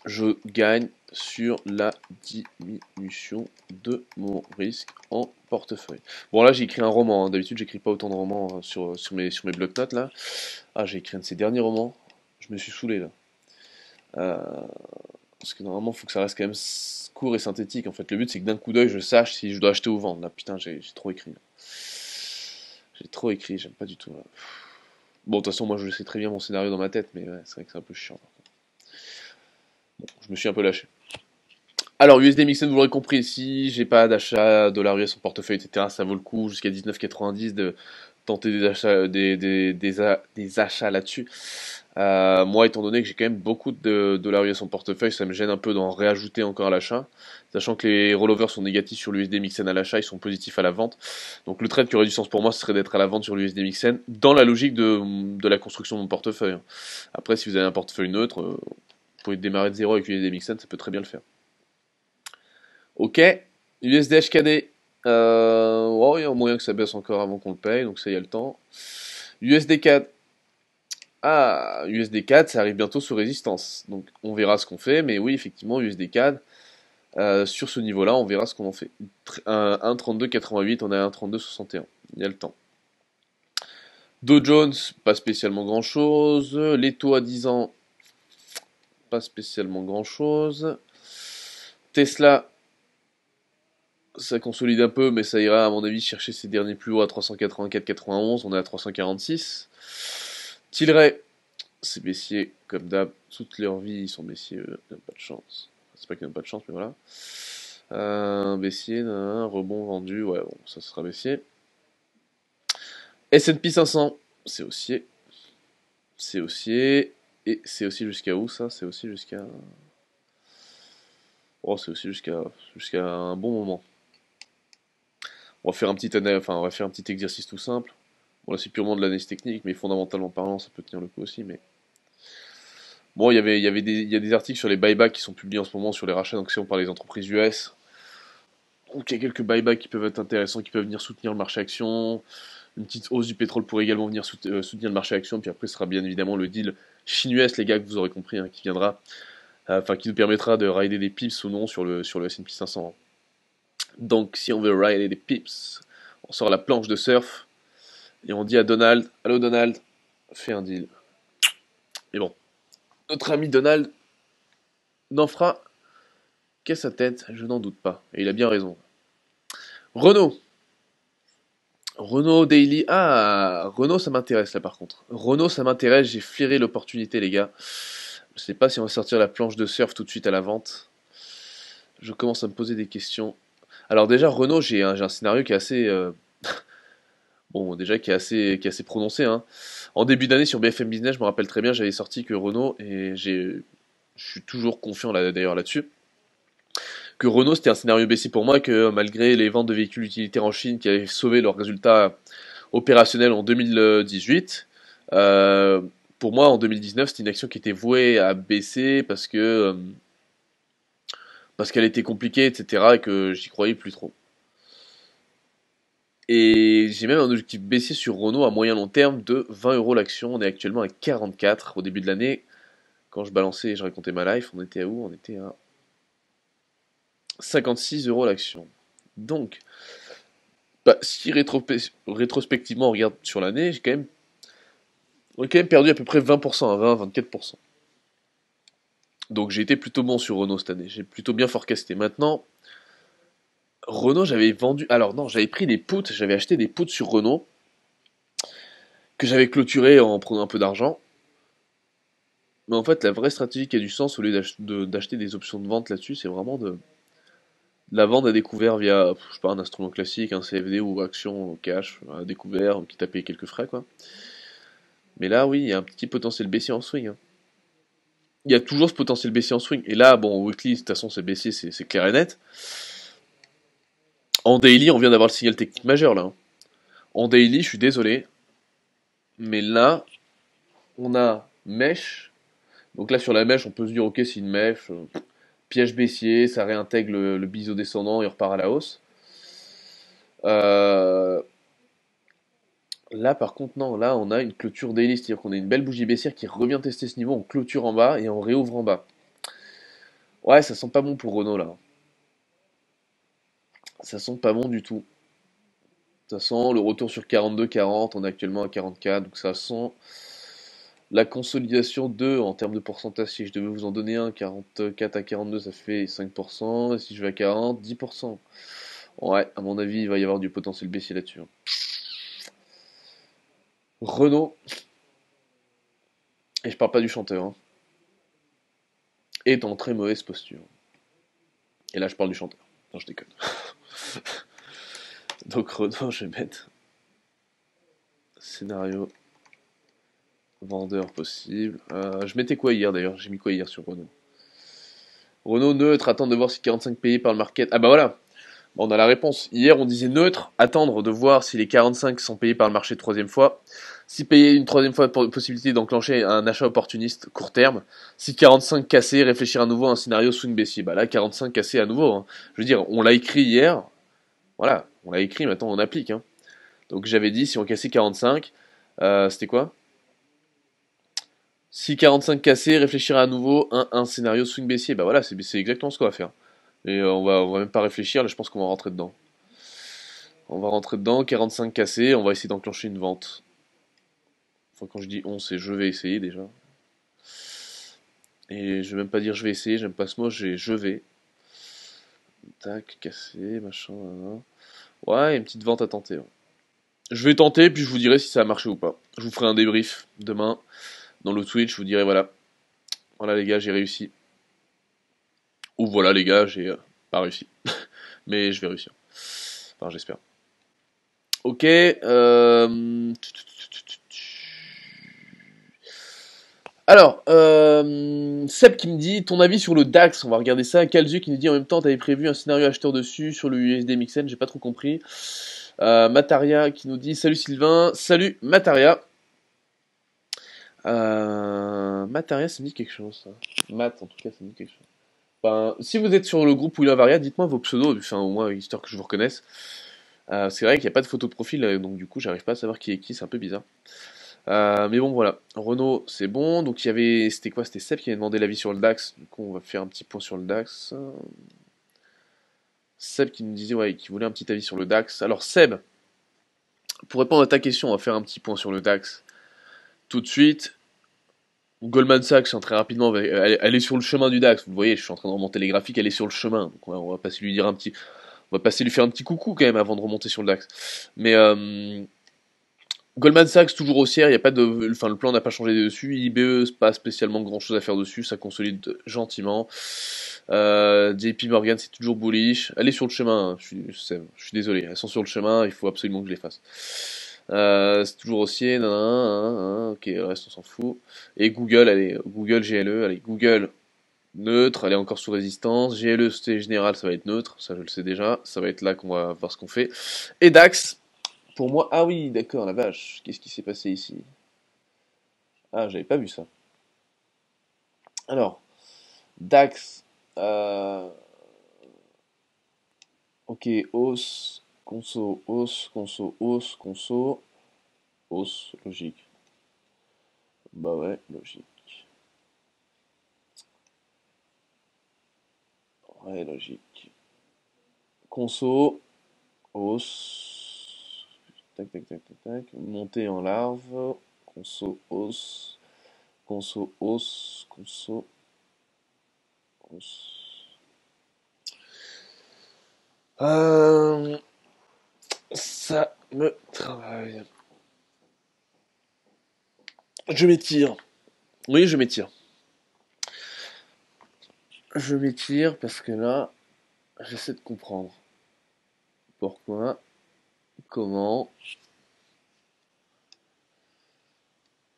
je gagne sur la diminution de mon risque en portefeuille. Bon là j'ai écrit un roman, hein. D'habitude j'écris pas autant de romans hein, sur mes bloc-notes là. Ah j'ai écrit un de ces derniers romans, je me suis saoulé là. Parce que normalement il faut que ça reste quand même court et synthétique. En fait le but c'est que d'un coup d'œil je sache si je dois acheter ou vendre. Là putain j'ai trop écrit. Là. J'ai trop écrit, j'aime pas du tout. Là. Bon de toute façon moi je sais très bien mon scénario dans ma tête, mais ouais, c'est vrai que c'est un peu chiant. Bon, je me suis un peu lâché. Alors, USD Mixen, vous l'aurez compris, si j'ai pas d'achat dollar US en portefeuille, etc., ça vaut le coup jusqu'à 19,90 de tenter des achats, des achats là-dessus. Moi, étant donné que j'ai quand même beaucoup de dollars US en portefeuille, ça me gêne un peu d'en réajouter encore à l'achat. Sachant que les rollovers sont négatifs sur l'USD Mixen à l'achat, ils sont positifs à la vente. Donc le trade qui aurait du sens pour moi, ce serait d'être à la vente sur l'USD Mixen, dans la logique de la construction de mon portefeuille. Après, si vous avez un portefeuille neutre, vous pouvez démarrer de zéro avec l'USD Mixen, ça peut très bien le faire. Ok, USD HKD. Oh, il y a un moyen que ça baisse encore avant qu'on le paye, donc ça y a le temps. USD 4. Ah, USD 4, ça arrive bientôt sous résistance. Donc on verra ce qu'on fait, mais oui, effectivement, USD 4, sur ce niveau-là, on verra ce qu'on en fait. 1,3288, on est à 1,3261. Il y a le temps. Dow Jones, pas spécialement grand chose. Les taux à 10 ans, pas spécialement grand chose. Tesla, ça consolide un peu, mais ça ira à mon avis chercher ses derniers plus hauts à 384,91. On est à 346. Tilray, c'est baissier comme d'hab. Toute leur vie, ils sont baissiers, eux. Ils n'ont pas de chance. C'est pas qu'ils n'ont pas de chance, mais voilà. Baissier, un rebond vendu, ouais, bon, ça sera baissier. S&P 500, c'est haussier. C'est haussier. Et c'est aussi jusqu'à où ça? C'est aussi jusqu'à. Oh, c'est aussi jusqu'à un bon moment. On va faire un petit on va faire un petit exercice tout simple. Bon, là, c'est purement de l'analyse technique, mais fondamentalement parlant, ça peut tenir le coup aussi. Mais bon, il y a des articles sur les buybacks qui sont publiés en ce moment sur les rachats d'actions par les entreprises US. Donc, il y a quelques buybacks qui peuvent être intéressants, qui peuvent venir soutenir le marché action. Une petite hausse du pétrole pourrait également venir soutenir le marché action. Puis après, ce sera bien évidemment le deal Chine-US, les gars, que vous aurez compris, hein, qui viendra, qui nous permettra de rider des pips ou non sur le S&P 500. Donc, si on veut rider des pips, on sort la planche de surf et on dit à Donald, allô Donald, fais un deal. Et bon, notre ami Donald n'en fera qu'à sa tête, je n'en doute pas. Et il a bien raison. Renault. Renault Daily. Ah, Renault, ça m'intéresse là par contre. Renault, ça m'intéresse, j'ai flairé l'opportunité, les gars. Je sais pas si on va sortir la planche de surf tout de suite à la vente. Je commence à me poser des questions. Alors, déjà, Renault, j'ai un scénario qui est assez. Bon, déjà, qui est assez prononcé, hein. En début d'année, sur BFM Business, je me rappelle très bien, j'avais sorti que Renault, et je suis toujours confiant là, d'ailleurs là-dessus, que Renault c'était un scénario baissier pour moi, que malgré les ventes de véhicules utilitaires en Chine qui avaient sauvé leurs résultats opérationnels en 2018, euh, pour moi en 2019 c'était une action qui était vouée à baisser parce qu'elle était compliquée, etc. et que j'y croyais plus trop. Et j'ai même un objectif baissier sur Renault à moyen long terme de 20 euros l'action. On est actuellement à 44 au début de l'année. Quand je balançais et je racontais ma life, on était à où? On était à 56 euros l'action. Donc, bah, si rétrospectivement on regarde sur l'année, on a quand même perdu à peu près 20%, à 20-24%. Donc j'ai été plutôt bon sur Renault cette année, j'ai plutôt bien forecasté. Maintenant, Renault j'avais vendu, alors non, j'avais pris des puts, j'avais acheté des puts sur Renault, que j'avais clôturé en prenant un peu d'argent. Mais en fait, la vraie stratégie qui a du sens, au lieu d'acheter des options de vente là-dessus, c'est vraiment de la vente à découvert via, je sais pas, un instrument classique, un CFD ou action au cash, à découvert, quitte à payer quelques frais, quoi. Mais là, oui, il y a un petit potentiel baissier en swing, hein. Il y a toujours ce potentiel baissier en swing. Et là, bon, au weekly, de toute façon, c'est baissier, c'est clair et net. En daily, on vient d'avoir le signal technique majeur, là, hein. En daily, je suis désolé, mais là, on a mèche. Donc là, sur la mèche, on peut se dire, ok, c'est une mèche, piège baissier, ça réintègre le biseau descendant et repart à la hausse. Euh, Là, par contre, non, là, on a une clôture daily, c'est-à-dire qu'on a une belle bougie baissière qui revient tester ce niveau, on clôture en bas et on réouvre en bas. Ouais, ça sent pas bon pour Renault, là. Ça sent pas bon du tout. Ça sent le retour sur 42-40, on est actuellement à 44, donc ça sent la consolidation 2 en termes de pourcentage. Si je devais vous en donner un, 44 à 42, ça fait 5%, et si je vais à 40, 10%. Ouais, à mon avis, il va y avoir du potentiel baissier là-dessus, hein. Renault, et je parle pas du chanteur, hein, est en très mauvaise posture. Et là, je parle du chanteur. Non, je déconne. Donc Renault, je vais mettre scénario vendeur possible. Je mettais quoi hier d'ailleurs? J'ai mis quoi hier sur Renault? Renault neutre, attendre de voir si 45 payés par le market. Ah bah voilà, bon, on a la réponse. Hier on disait neutre, attendre de voir si les 45 sont payés par le marché troisième fois. Si payé une troisième fois, possibilité d'enclencher un achat opportuniste court terme. Si 45 cassé, réfléchir à nouveau à un scénario swing baissier. Bah là 45 cassé à nouveau, hein. Je veux dire, on l'a écrit hier, voilà, on l'a écrit, maintenant on applique, hein. Donc j'avais dit, si on cassait 45, c'était quoi? Si 45 cassé, réfléchir à nouveau un scénario swing baissier. Bah voilà, c'est exactement ce qu'on va faire. Et on va même pas réfléchir, là je pense qu'on va rentrer dedans. On va rentrer dedans, 45 cassé, on va essayer d'enclencher une vente. Enfin, quand je dis on, c'est je vais essayer déjà. Et je vais même pas dire je vais essayer, j'aime pas ce mot, j'ai je vais. Tac, cassé, machin, nan, nan. Ouais, une petite vente à tenter, ouais. Je vais tenter, puis je vous dirai si ça a marché ou pas. Je vous ferai un débrief demain dans le Twitch, je vous dirai voilà. Voilà les gars, j'ai réussi. Ou voilà les gars, j'ai pas réussi. Mais je vais réussir. Enfin, j'espère. Ok. Alors, Seb qui me dit ton avis sur le DAX. On va regarder ça. Kalzu qui nous dit en même temps, t'avais prévu un scénario acheteur dessus sur le USD Mixen. J'ai pas trop compris. Mataria qui nous dit salut Sylvain. Salut Mataria. Mataria, ça me dit quelque chose. Ça. Mat, en tout cas, ça me dit quelque chose. Ben, si vous êtes sur le groupe Willa Varia, dites-moi vos pseudos, enfin, au moins histoire que je vous reconnaisse. C'est vrai qu'il n'y a pas de photo de profil, donc du coup, j'arrive pas à savoir qui est qui, c'est un peu bizarre. Mais bon, voilà. Renault, c'est bon. Donc il y avait, c'était quoi? C'était Seb qui avait demandé l'avis sur le DAX. Du coup, on va faire un petit point sur le DAX. Seb qui nous disait, ouais, qui voulait un petit avis sur le DAX. Alors Seb, pour répondre à ta question, on va faire un petit point sur le DAX tout de suite. Goldman Sachs, hein, très rapidement, elle est sur le chemin du DAX. Vous voyez, je suis en train de remonter les graphiques, elle est sur le chemin. Donc on va passer lui dire un petit, on va passer lui faire un petit coucou quand même avant de remonter sur le DAX. Mais Goldman Sachs toujours haussière, il y a pas de, enfin le plan n'a pas changé dessus. IBE, pas spécialement grand chose à faire dessus, ça consolide gentiment. JP Morgan c'est toujours bullish. Elle est sur le chemin, hein, je suis désolé, elles sont sur le chemin, il faut absolument que je les fasse. C'est toujours haussier, ok, le reste on s'en fout. Et Google, allez, Google GLE, allez, Google neutre, elle est encore sous résistance. GLE Société Générale, ça va être neutre, ça je le sais déjà, ça va être là qu'on va voir ce qu'on fait. Et DAX, pour moi, ah oui, d'accord, la vache, qu'est-ce qui s'est passé ici? Ah, j'avais pas vu ça. Alors, DAX, euh, ok, hausse, hausse, logique. Bah ouais, logique. Ouais, logique. Conso, hausse, tac, tac, tac, tac, tac, montée en larve, conso, hausse, conso, hausse, conso, hausse. Euh, Ça me travaille. Je m'étire. Oui, je m'étire. Je m'étire parce que là, j'essaie de comprendre. Pourquoi, comment.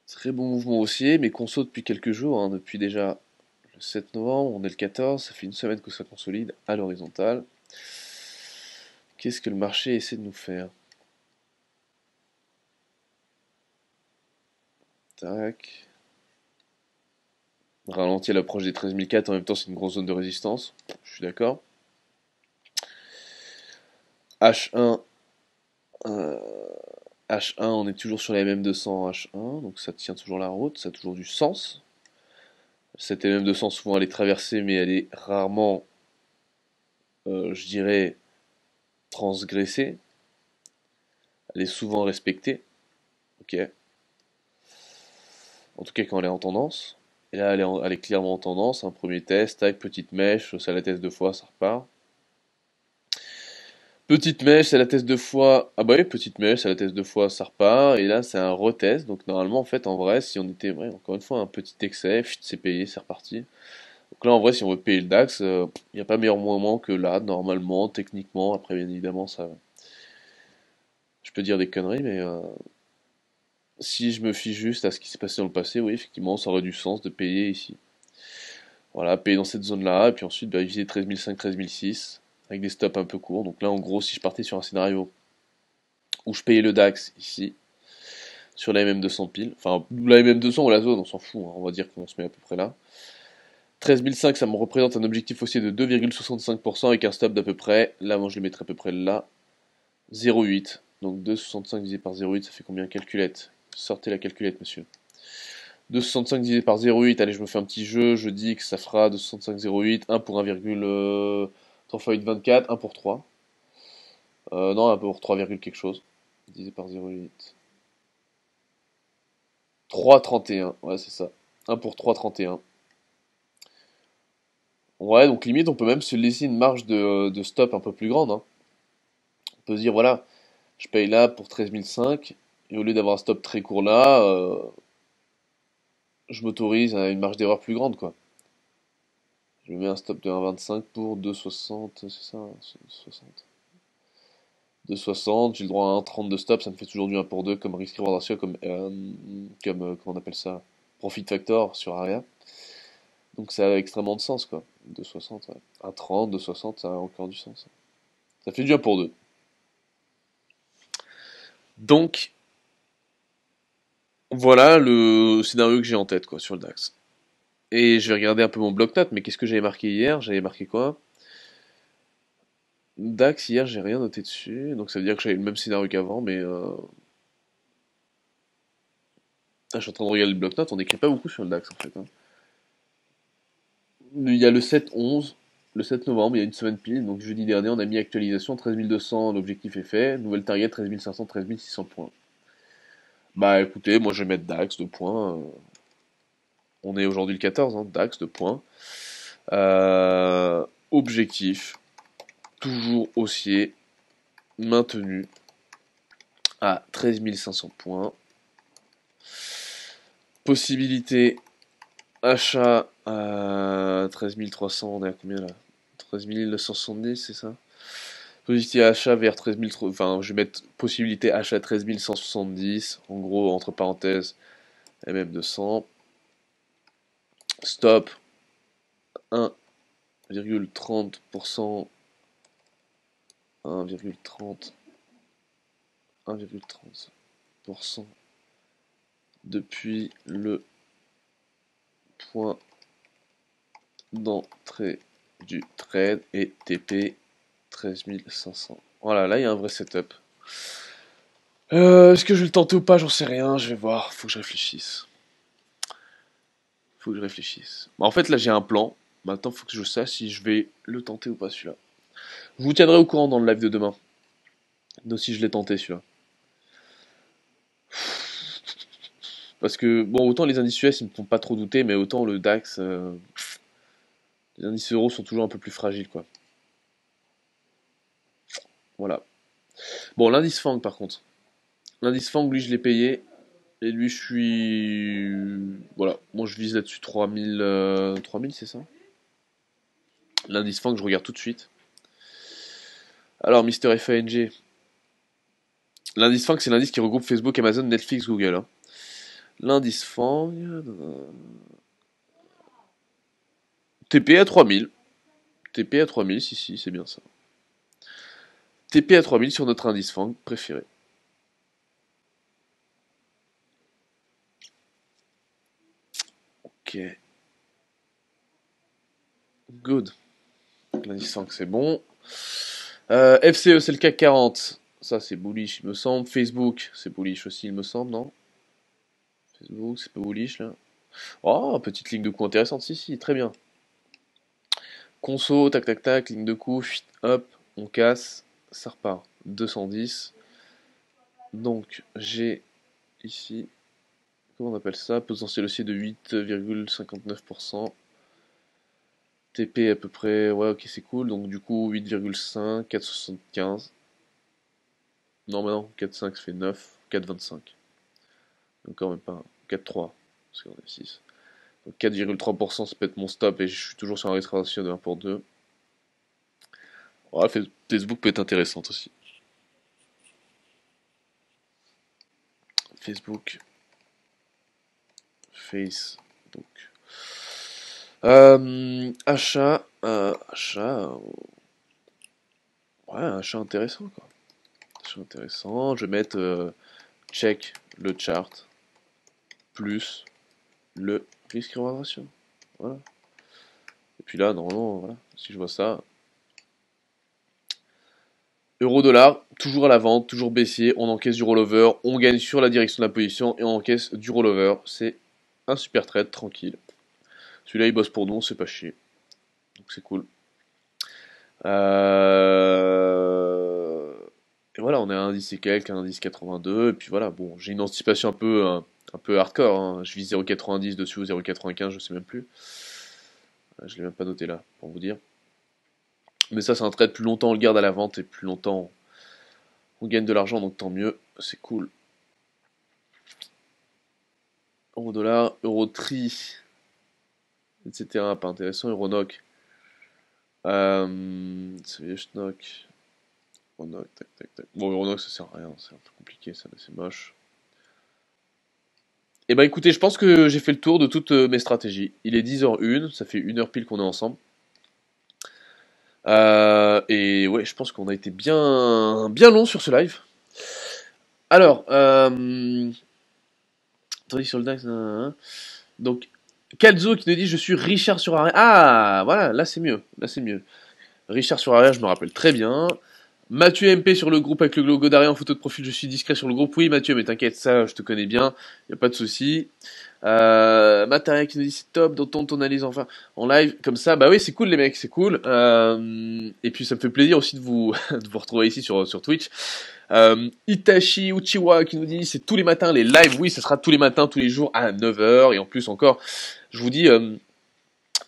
Très bon mouvement haussier, mais conso depuis quelques jours, hein, depuis déjà le 7 novembre, on est le 14, ça fait une semaine que ça consolide à l'horizontale. Qu'est-ce que le marché essaie de nous faire? Tac. Ralenti à l'approche des 13 004, en même temps c'est une grosse zone de résistance, je suis d'accord. H1, euh, H1, on est toujours sur la MM200 H1, donc ça tient toujours la route, ça a toujours du sens. Cette MM200, souvent elle est traversée, mais elle est rarement, je dirais, transgressée. Elle est souvent respectée, ok. En tout cas quand elle est en tendance. Et là elle est clairement en tendance, un premier test, tac, petite mèche, ça la teste deux fois, ça repart. Petite mèche, ça la teste deux fois. Ah bah oui, petite mèche, ça la teste deux fois, ça repart. Et là, c'est un retest. Donc normalement, en fait, en vrai, si on était, ouais, encore une fois, un petit excès, c'est payé, c'est reparti. Donc là, en vrai, si on veut payer le DAX, il n'y a pas meilleur moment que là, normalement, techniquement. Après, bien évidemment, ça, je peux dire des conneries, mais si je me fie juste à ce qui s'est passé dans le passé, oui, effectivement, ça aurait du sens de payer ici. Voilà, payer dans cette zone-là, et puis ensuite, bah, viser 13 500, 13 600, avec des stops un peu courts. Donc là, en gros, si je partais sur un scénario où je payais le DAX ici, sur la MM200 pile. Enfin, la MM200 ou la zone, on s'en fout, hein. On va dire qu'on se met à peu près là. 13 500, ça me représente un objectif haussier de 2,65% avec un stop d'à peu près, là moi je le mettrais à peu près là, 0,8. Donc 2,65 divisé par 0,8, ça fait combien? Calculette. Sortez la calculette, monsieur. 2,65 divisé par 0,8, allez, je me fais un petit jeu, je dis que ça fera 2,65, 0,8, 1 pour 1,3 fois 8, 24, 1 pour 3. Non, 1 pour 3, quelque chose, divisé par 0,8. 3,31. Ouais, c'est ça. Un pour 3,31. Ouais, donc limite, on peut même se laisser une marge de stop un peu plus grande, hein. On peut se dire, voilà, je paye là pour 13 500, et au lieu d'avoir un stop très court là, je m'autorise à une marge d'erreur plus grande, quoi. Je mets un stop de 1,25 pour 2,60, c'est ça, 60. 2,60, j'ai le droit à 1,30 de stop, ça me fait toujours du 1 pour 2 comme risque reward ratio, comment on appelle ça, profit factor sur Aria. Donc ça a extrêmement de sens, quoi. 2,60, ouais. 1,30, 2,60, ça a encore du sens. Ça fait du 1 pour 2. Donc, voilà le scénario que j'ai en tête, quoi, sur le DAX. Et je vais regarder un peu mon bloc-notes, mais qu'est-ce que j'avais marqué hier? J'avais marqué quoi? DAX, hier, j'ai rien noté dessus, donc ça veut dire que j'avais le même scénario qu'avant, mais je suis en train de regarder le bloc-notes, on n'écrit pas beaucoup sur le DAX, en fait, hein. Il y a le 7-11, le 7 novembre, il y a une semaine pile, donc jeudi dernier, on a mis actualisation, 13 200, l'objectif est fait, nouvelle target, 13 500, 13 600 points. Bah écoutez, moi je vais mettre DAX, 2 points, on est aujourd'hui le 14, hein, DAX, 2 points. Objectif, toujours haussier, maintenu à 13 500 points. Possibilité achat à 13 300, on est à combien là? 13 970, c'est ça? Possibilité achat vers 13 000, enfin je vais mettre possibilité achat 13 170, en gros entre parenthèses MM200. Stop 1,30%, 1,30, 1,30% depuis le point d'entrée du trade et TP 13 500. Voilà, là il y a un vrai setup. Est-ce que je vais le tenter ou pas? J'en sais rien, je vais voir, faut que je réfléchisse. Faut que je réfléchisse. Bah, en fait, là j'ai un plan. Maintenant, faut que je sache si je vais le tenter ou pas celui-là. Je vous tiendrai au courant dans le live de demain. Donc si je l'ai tenté celui-là. Parce que, bon, autant les indices US ils me font pas trop douter, mais autant le DAX, les indices euros sont toujours un peu plus fragiles, quoi. Voilà. Bon, l'indice FANG par contre. L'indice FANG, lui, je l'ai payé. Et lui, je suis. Voilà. Moi, je vise là-dessus 3000. 3000, c'est ça? L'indice FANG, je regarde tout de suite. Alors, Mister FANG. L'indice FANG, c'est l'indice qui regroupe Facebook, Amazon, Netflix, Google, hein. L'indice FANG. TP à 3000. TP à 3000, si, si, c'est bien ça. TP à 3000 sur notre indice FANG préféré. Ok. Good. L'indice FANG, c'est bon. FCE, c'est le CAC 40. Ça, c'est bullish, il me semble. Facebook, c'est bullish aussi, il me semble, non? Facebook, c'est pas bullish, là. Oh, petite ligne de coup intéressante. Si, si, très bien. Conso, tac, tac, tac, ligne de coup, hop, on casse, ça repart. 210. Donc, j'ai ici, comment on appelle ça? Potentiel haussier de 8,59%. TP à peu près, ouais, ok, c'est cool. Donc, du coup, 8,5, 4,75. Non, mais non, 4,5 ça fait 9, 4,25. Donc, quand même pas 4,3, parce qu'on est 6. Donc, 4,3%, ça peut être mon stop et je suis toujours sur un risque ratio de 1 pour 2. Ouais, Facebook peut être intéressante aussi. Facebook, Facebook. Achat, ouais, achat intéressant quoi. Achat intéressant. Je vais mettre check le chart plus le risque reward ratio. Voilà. Et puis là, normalement, voilà, si je vois ça, euro-dollar, toujours à la vente, toujours baissier, on encaisse du rollover, on gagne sur la direction de la position et on encaisse du rollover. C'est un super trade, tranquille. Celui-là, il bosse pour nous, on se fait pas chier. Donc c'est cool. Et voilà, on est à un indice et quelques, un indice 82, et puis voilà, bon, j'ai une anticipation un peu Un peu hardcore, hein. Je vis 0,90 dessus ou 0,95, je sais même plus. Je l'ai même pas noté là, pour vous dire. Mais ça, c'est un trade, plus longtemps on le garde à la vente et plus longtemps on gagne de l'argent, donc tant mieux, c'est cool. Euro dollar, euro tri, etc. Pas intéressant, euro knock. C'est schnock. Euro knock, tac tac tac. Bon, euro knock ça sert à rien, c'est un peu compliqué ça, c'est moche. Et bah écoutez, je pense que j'ai fait le tour de toutes mes stratégies. Il est 10h01, ça fait 1 heure pile qu'on est ensemble. Et ouais, je pense qu'on a été bien long sur ce live. Alors, attendez sur le DAX. Donc, Calzo qui nous dit je suis Richard sur Aria. Ah, voilà, là c'est mieux. Là c'est mieux. Richard sur Aria, je me rappelle très bien. Mathieu MP sur le groupe avec le logo d'Aria en photo de profil, je suis discret sur le groupe. Oui, Mathieu, mais t'inquiète, ça, je te connais bien. Y a pas de souci. Mataria qui nous dit c'est top, dont on analyse enfin en live comme ça. Bah oui, c'est cool les mecs, c'est cool. Et puis ça me fait plaisir aussi de vous de vous retrouver ici sur Twitch. Itachi Uchiwa qui nous dit c'est tous les matins les lives. Oui, ça sera tous les matins, tous les jours à 9h. Et en plus encore, je vous dis, il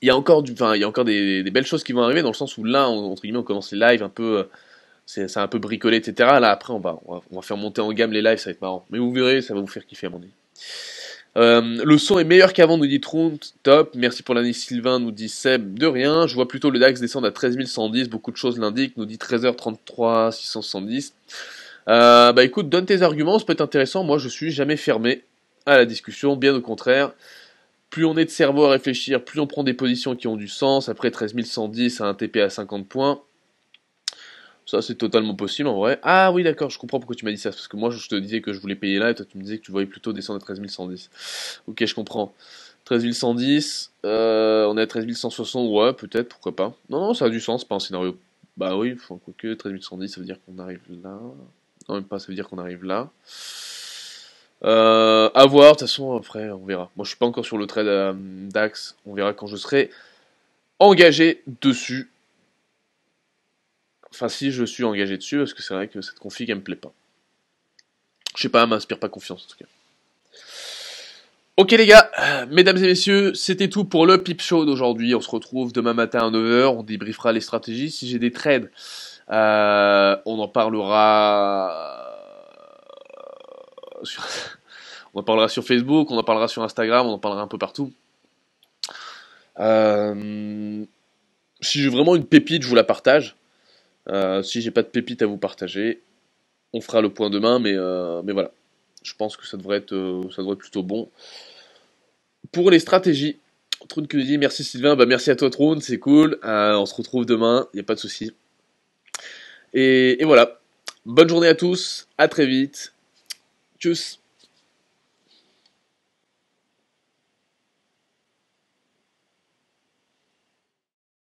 y a encore il y a encore des belles choses qui vont arriver dans le sens où là, entre guillemets, on commence les lives un peu, c'est un peu bricolé, etc. Là après, on va faire monter en gamme les lives, ça va être marrant. Mais vous verrez, ça va vous faire kiffer à mon avis. Le son est meilleur qu'avant, nous dit Tron, top. Merci pour l'année Sylvain, nous dit Seb, de rien. Je vois plutôt le DAX descendre à 13 110, beaucoup de choses l'indiquent, nous dit 13h33, 670. Bah écoute, donne tes arguments, ça peut être intéressant. Moi, je suis jamais fermé à la discussion, bien au contraire. Plus on est de cerveau à réfléchir, plus on prend des positions qui ont du sens. Après 13 110 à un TP à 50 points. Ça, c'est totalement possible en vrai. Ah oui, d'accord, je comprends pourquoi tu m'as dit ça. Parce que moi, je te disais que je voulais payer là et toi, tu me disais que tu voyais plutôt descendre à 13 110. Ok, je comprends. 13 110, on est à 13 160, ouais, peut-être, pourquoi pas. Non, non, ça a du sens, pas un scénario. Bah oui, enfin, quoique 13 110, ça veut dire qu'on arrive là. Non, même pas, ça veut dire qu'on arrive là. À voir, de toute façon, après, on verra. Moi, je suis pas encore sur le trade DAX. On verra quand je serai engagé dessus. Enfin, si je suis engagé dessus, parce que c'est vrai que cette config, elle me plaît pas. Je sais pas, elle m'inspire pas confiance, en tout cas. Ok les gars, mesdames et messieurs, c'était tout pour le Pip Show d'aujourd'hui. On se retrouve demain matin à 9h, on débriefera les stratégies. Si j'ai des trades, on en parlera sur... on en parlera sur Facebook, on en parlera sur Instagram, on en parlera un peu partout. Si j'ai vraiment une pépite, je vous la partage. Si j'ai pas de pépite à vous partager, on fera le point demain, mais voilà. Je pense que ça devrait être plutôt bon. Pour les stratégies, Troun qui nous dit merci Sylvain, bah merci à toi Troun, c'est cool. On se retrouve demain, y a pas de souci. Et voilà. Bonne journée à tous, à très vite. Tchuss.